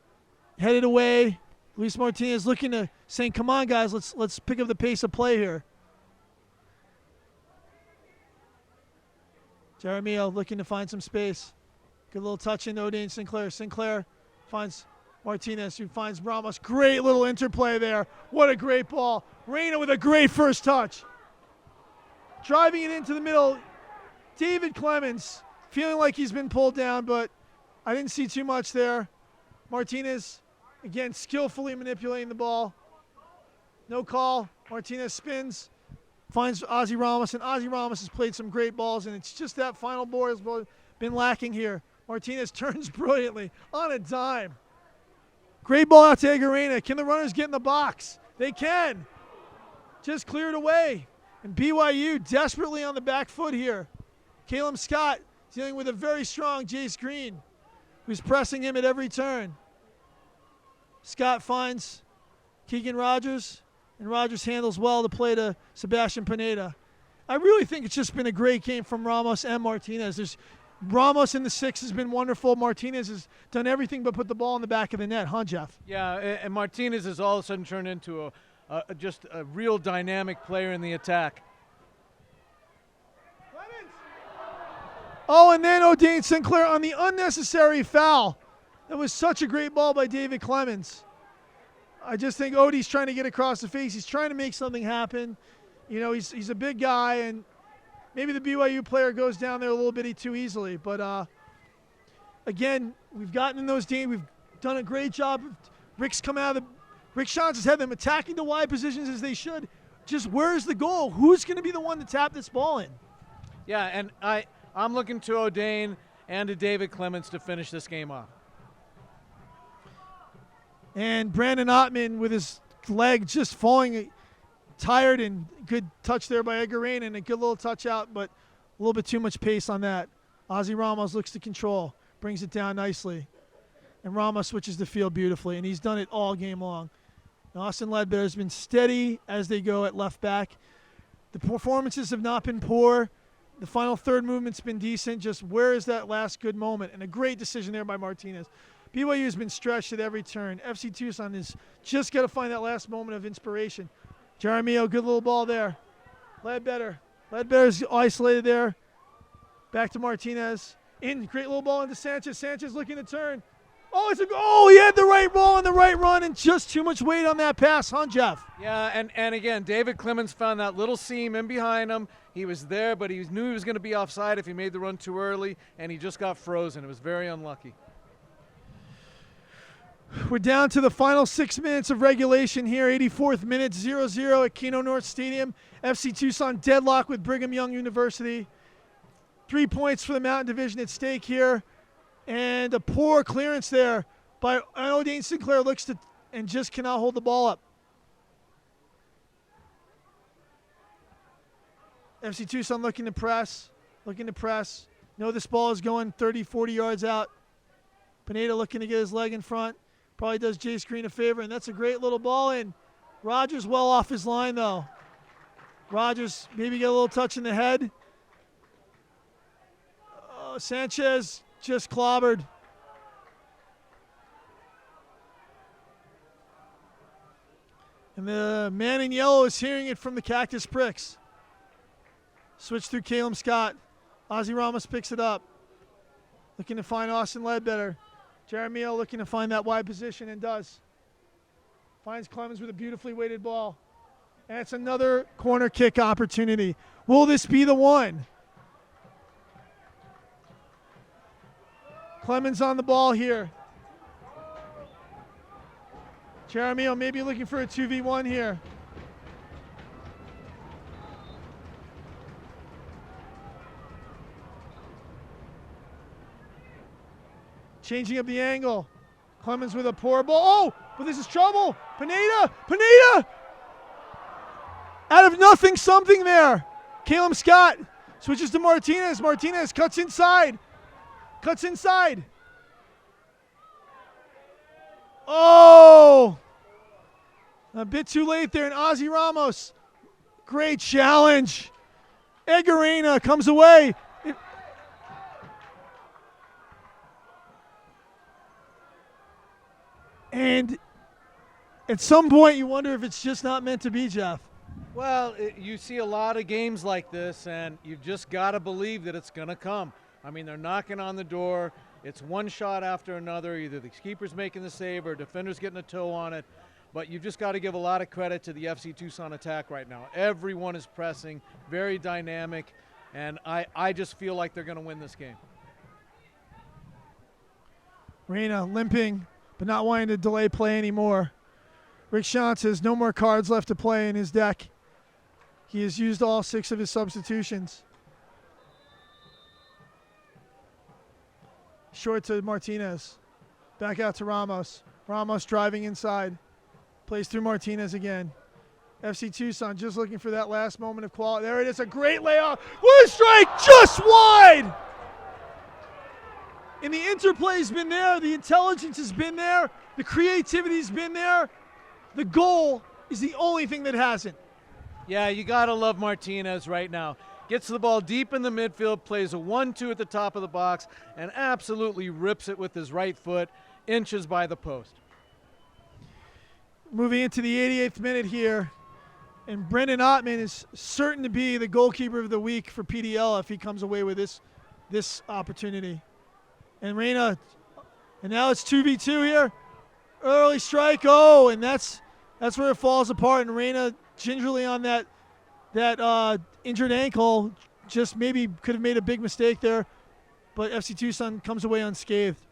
headed away. Luis Martinez looking to saying, "Come on, guys, let's pick up the pace of play here." Jeremio looking to find some space. Good little touch into O'Dane Sinclair. Sinclair finds Martinez, who finds Ramos. Great little interplay there. What a great ball. Reyna with a great first touch. Driving it into the middle. David Clemens feeling like he's been pulled down, but I didn't see too much there. Martinez, again, skillfully manipulating the ball. No call. Martinez spins, finds Ozzy Ramos, and Ozzy Ramos has played some great balls, and it's just that final ball has been lacking here. Martinez turns brilliantly on a dime. Great ball out to Egarena. Can the runners get in the box? They can. Just cleared away. And BYU desperately on the back foot here. Caleb Scott dealing with a very strong Jace Green, who's pressing him at every turn. Scott finds Keegan Rogers, and Rogers handles well the play to Sebastian Pineda. I really think it's just been a great game from Ramos and Martinez. Ramos in the six has been wonderful. Martinez has done everything but put the ball in the back of the net, huh, Jeff? Yeah, and Martinez has all of a sudden turned into just a real dynamic player in the attack. Oh, and then O'Dane Sinclair on the unnecessary foul. That was such a great ball by David Clemens. I just think Odie's trying to get across the face. He's trying to make something happen. You know, he's a big guy, and maybe the BYU player goes down there a little bitty too easily. But, again, we've gotten in those games. We've done a great job. Rick's come out of Rick Shantz has had them attacking the wide positions as they should. Just where's the goal? Who's going to be the one to tap this ball in? Yeah, and I'm looking to O'Dane and to David Clemens to finish this game off. And Brandon Ottman with his leg just falling tired, and good touch there by Edgar Rain, and a good little touch out, but a little bit too much pace on that. Ozzy Ramos looks to control, brings it down nicely. And Ramos switches the field beautifully, and he's done it all game long. And Austin Ledbetter has been steady as they go at left back. The performances have not been poor. The final third movement's been decent. Just where is that last good moment? And a great decision there by Martinez. BYU has been stretched at every turn. FC Tucson has just got to find that last moment of inspiration. Jeremio, good little ball there. Ledbetter's isolated there. Back to Martinez. Great little ball into Sanchez. Sanchez looking to turn. Oh, he had the right ball and the right run and just too much weight on that pass, huh, Jeff? Yeah, and again, David Clemens found that little seam in behind him. He was there, but he knew he was going to be offside if he made the run too early, and he just got frozen. It was very unlucky. We're down to the final 6 minutes of regulation here. 84th minute, 0-0 at Kino North Stadium. FC Tucson deadlock with Brigham Young University. 3 points for the Mountain Division at stake here. And a poor clearance there by Dane Sinclair looks to and just cannot hold the ball up. FC Tucson looking to press. Know this ball is going 30, 40 yards out. Pineda looking to get his leg in front. Probably does Jace Green a favor, and that's a great little ball in. Rogers well off his line, though. Rogers maybe get a little touch in the head. Sanchez just clobbered. And the man in yellow is hearing it from the Cactus Pricks. Switch through Caleb Scott. Ozzy Ramos picks it up. Looking to find Austin Ledbetter. Jeremiah looking to find that wide position and does. Finds Clemens with a beautifully weighted ball. And it's another corner kick opportunity. Will this be the one? Clemens on the ball here. Jeremiah maybe looking for a 2v1 here. Changing up the angle. Clemens with a poor ball. Oh, but this is trouble. Pineda. Out of nothing, something there. Caleb Scott switches to Martinez. Martinez cuts inside. Oh, a bit too late there. And Ozzy Ramos, great challenge. Egarena comes away. And at some point, you wonder if it's just not meant to be, Jeff. Well, you see a lot of games like this, and you've just got to believe that it's going to come. I mean, they're knocking on the door. It's one shot after another. Either the keeper's making the save or defender's getting a toe on it. But you've just got to give a lot of credit to the FC Tucson attack right now. Everyone is pressing, very dynamic, and I just feel like they're going to win this game. Reyna limping, but not wanting to delay play anymore. Rick Schantz has no more cards left to play in his deck. He has used all 6 of his substitutions. Short to Martinez. Back out to Ramos. Ramos driving inside. Plays through Martinez again. FC Tucson just looking for that last moment of quality. There it is, a great layoff. What a strike, just wide! And the interplay's been there. The intelligence has been there. The creativity's been there. The goal is the only thing that hasn't. Yeah, you got to love Martinez right now. Gets the ball deep in the midfield, plays a 1-2 at the top of the box, and absolutely rips it with his right foot, inches by the post. Moving into the 88th minute here, and Brendan Ottman is certain to be the goalkeeper of the week for PDL if he comes away with this opportunity. And Reyna, and now it's 2v2 here. Early strike, and that's where it falls apart. And Reyna gingerly on that injured ankle, just maybe could have made a big mistake there, but FC Tucson comes away unscathed.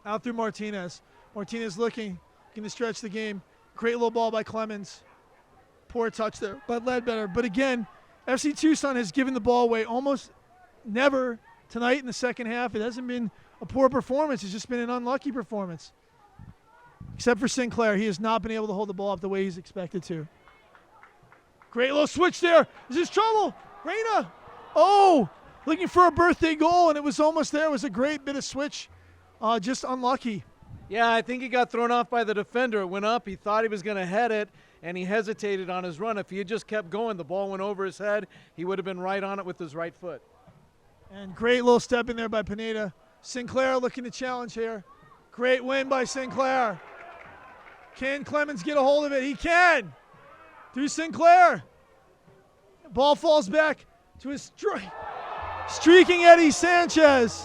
Out through Martinez. Martinez looking to stretch the game. Great little ball by Clemens. Poor touch there by Ledbetter. But again, FC Tucson has given the ball away almost never tonight in the second half. It hasn't been a poor performance. It's just been an unlucky performance. Except for Sinclair. He has not been able to hold the ball up the way he's expected to. Great little switch there. Is this trouble? Reyna. Looking for a birthday goal, and it was almost there. It was a great bit of switch. Just unlucky. Yeah, I think he got thrown off by the defender. It went up. He thought he was going to head it, and he hesitated on his run. If he had just kept going, the ball went over his head. He would have been right on it with his right foot. And great little step in there by Pineda. Sinclair looking to challenge here. Great win by Sinclair. Can Clemens get a hold of it? He can. Through Sinclair. Ball falls back to his streaking Eddie Sanchez.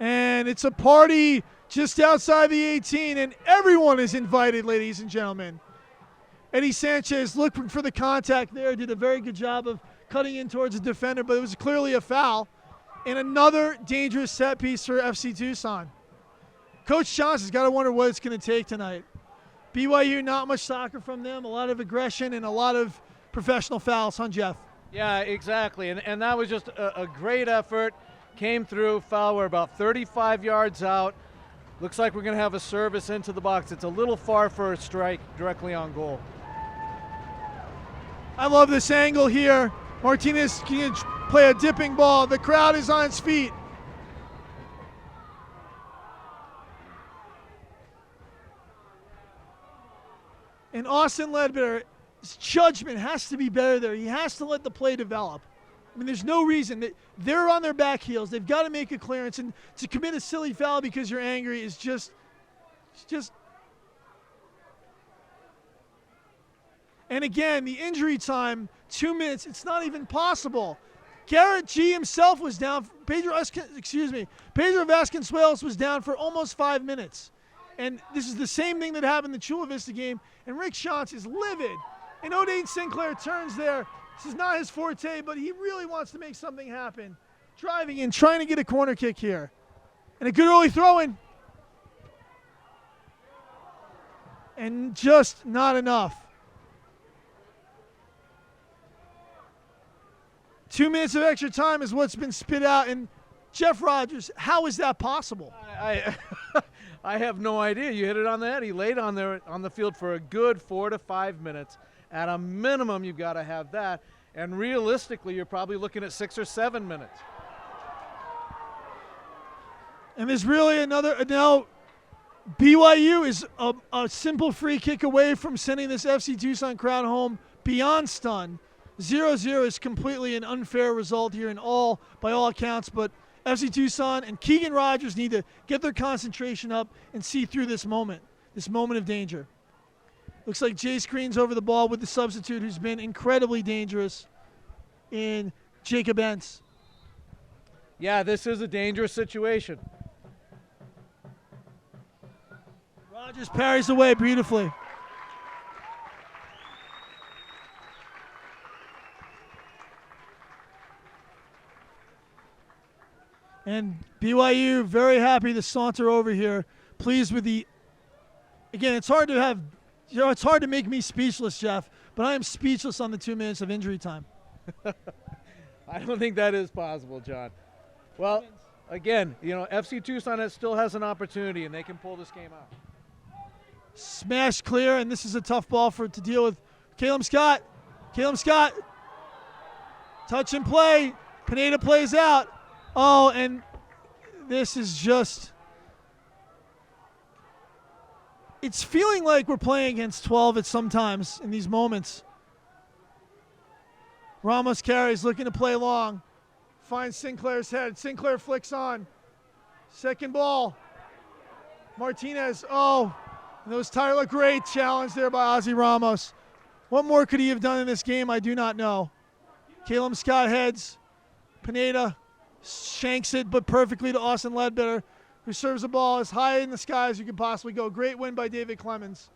And it's a party just outside the 18, and everyone is invited, ladies and gentlemen. Eddie Sanchez looking for the contact there, did a very good job of cutting in towards the defender, but it was clearly a foul. And another dangerous set piece for FC Tucson. Coach Johnson's got to wonder what it's going to take tonight. BYU, not much soccer from them, a lot of aggression and a lot of professional fouls, huh, Jeff? Yeah, exactly. And that was just a great effort. Came through, foul. We're about 35 yards out. Looks like we're going to have a service into the box. It's a little far for a strike directly on goal. I love this angle here. Martinez can play a dipping ball. The crowd is on its feet. And Austin Ledbetter, his judgment has to be better there. He has to let the play develop. I mean, there's no reason. They're on their back heels. They've got to make a clearance. And to commit a silly foul because you're angry is just. And again, the injury time, 2 minutes, it's not even possible. Garrett G himself was down. Pedro Vasconcelos was down for almost 5 minutes. And this is the same thing that happened in the Chula Vista game. And Rick Shantz is livid. And O'Dane Sinclair turns there. This is not his forte, but he really wants to make something happen. Driving in, trying to get a corner kick here. And a good early throw-in. And just not enough. 2 minutes of extra time is what's been spit out. And Jeff Rogers, how is that possible? I have no idea. You hit it on the head. He laid on there on the field for a good 4 to 5 minutes. At a minimum, you've got to have that. And realistically, you're probably looking at 6 or 7 minutes. And there's really another. Now, BYU is a simple free kick away from sending this FC Tucson crowd home beyond stun. 0-0 is completely an unfair result here by all accounts, but FC Tucson and Keegan Rogers need to get their concentration up and see through this moment of danger. Looks like Jay screens over the ball with the substitute who's been incredibly dangerous in Jacob Entz. Yeah, this is a dangerous situation. Rogers parries away beautifully. And BYU very happy to saunter over here, pleased with the. Again, it's hard to make me speechless, Jeff, but I am speechless on the 2 minutes of injury time. I don't think that is possible, John. Well, again, FC Tucson still has an opportunity, and they can pull this game out. Smash clear, and this is a tough ball to deal with. Caleb Scott. Touch and play. Pineda plays out. Oh, and this is just. It's feeling like we're playing against 12 at sometimes in these moments. Ramos carries, looking to play long. Finds Sinclair's head. Sinclair flicks on. Second ball. Martinez. Oh, those Tyler, great challenge there by Ozzy Ramos. What more could he have done in this game? I do not know. Caleb Scott heads. Pineda shanks it, but perfectly to Austin Ledbetter, who serves the ball as high in the sky as you can possibly go. Great win by David Clemens.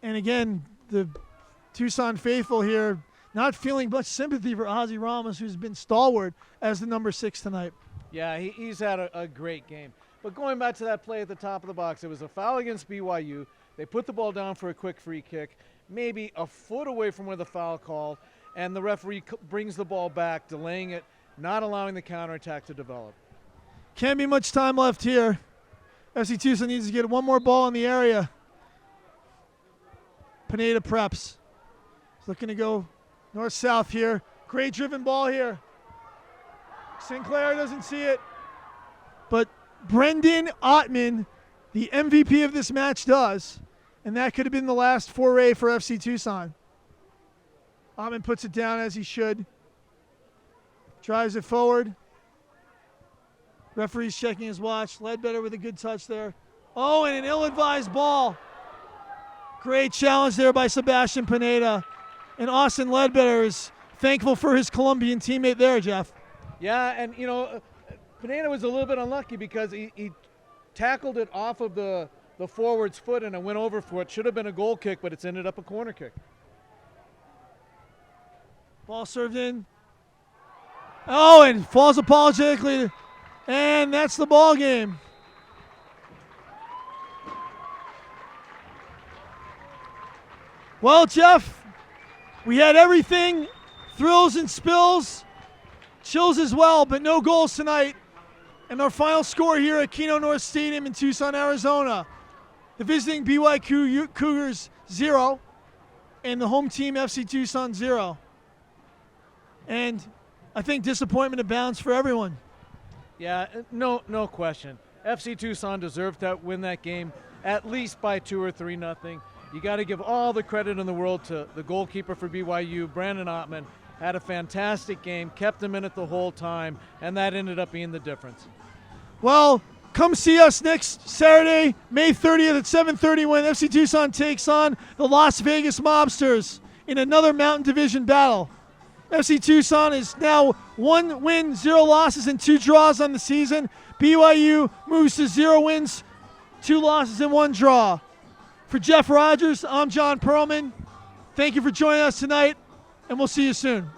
And again, the Tucson faithful here not feeling much sympathy for Ozzy Ramos, who's been stalwart as the number 6 tonight. Yeah, he's had a great game. But going back to that play at the top of the box, it was a foul against BYU. They put the ball down for a quick free kick, maybe a foot away from where the foul called, and the referee brings the ball back, delaying it, not allowing the counterattack to develop. Can't be much time left here. FC Tucson needs to get one more ball in the area. Pineda preps. He's looking to go north-south here. Great driven ball here. Sinclair doesn't see it. But Brendan Ottman, the MVP of this match, does. And that could have been the last foray for FC Tucson. Ottman puts it down as he should. Drives it forward. Referee's checking his watch. Ledbetter with a good touch there. Oh, and an ill-advised ball. Great challenge there by Sebastian Pineda. And Austin Ledbetter is thankful for his Colombian teammate there, Jeff. Yeah, and Pineda was a little bit unlucky because he tackled it off of the forward's foot and it went over for it. Should have been a goal kick, but it's ended up a corner kick. Ball served in. Oh, and falls apologetically. And that's the ball game. Well, Jeff, we had everything, thrills and spills, chills as well, but no goals tonight. And our final score here at Kino North Stadium in Tucson, Arizona. The visiting BYU Cougars 0 and the home team FC Tucson 0. And I think disappointment abounds for everyone. Yeah, no question. FC Tucson deserved to win that game at least by 2 or 3-0. You got to give all the credit in the world to the goalkeeper for BYU, Brandon Ottman. Had a fantastic game, kept him in it the whole time, and that ended up being the difference. Well, come see us next Saturday, May 30th at 7:30 when FC Tucson takes on the Las Vegas Mobsters in another Mountain Division battle. FC Tucson is now 1 win, 0 losses, and 2 draws on the season. BYU moves to 0 wins, 2 losses, and 1 draw. For Jeff Rogers, I'm John Perlman. Thank you for joining us tonight, and we'll see you soon.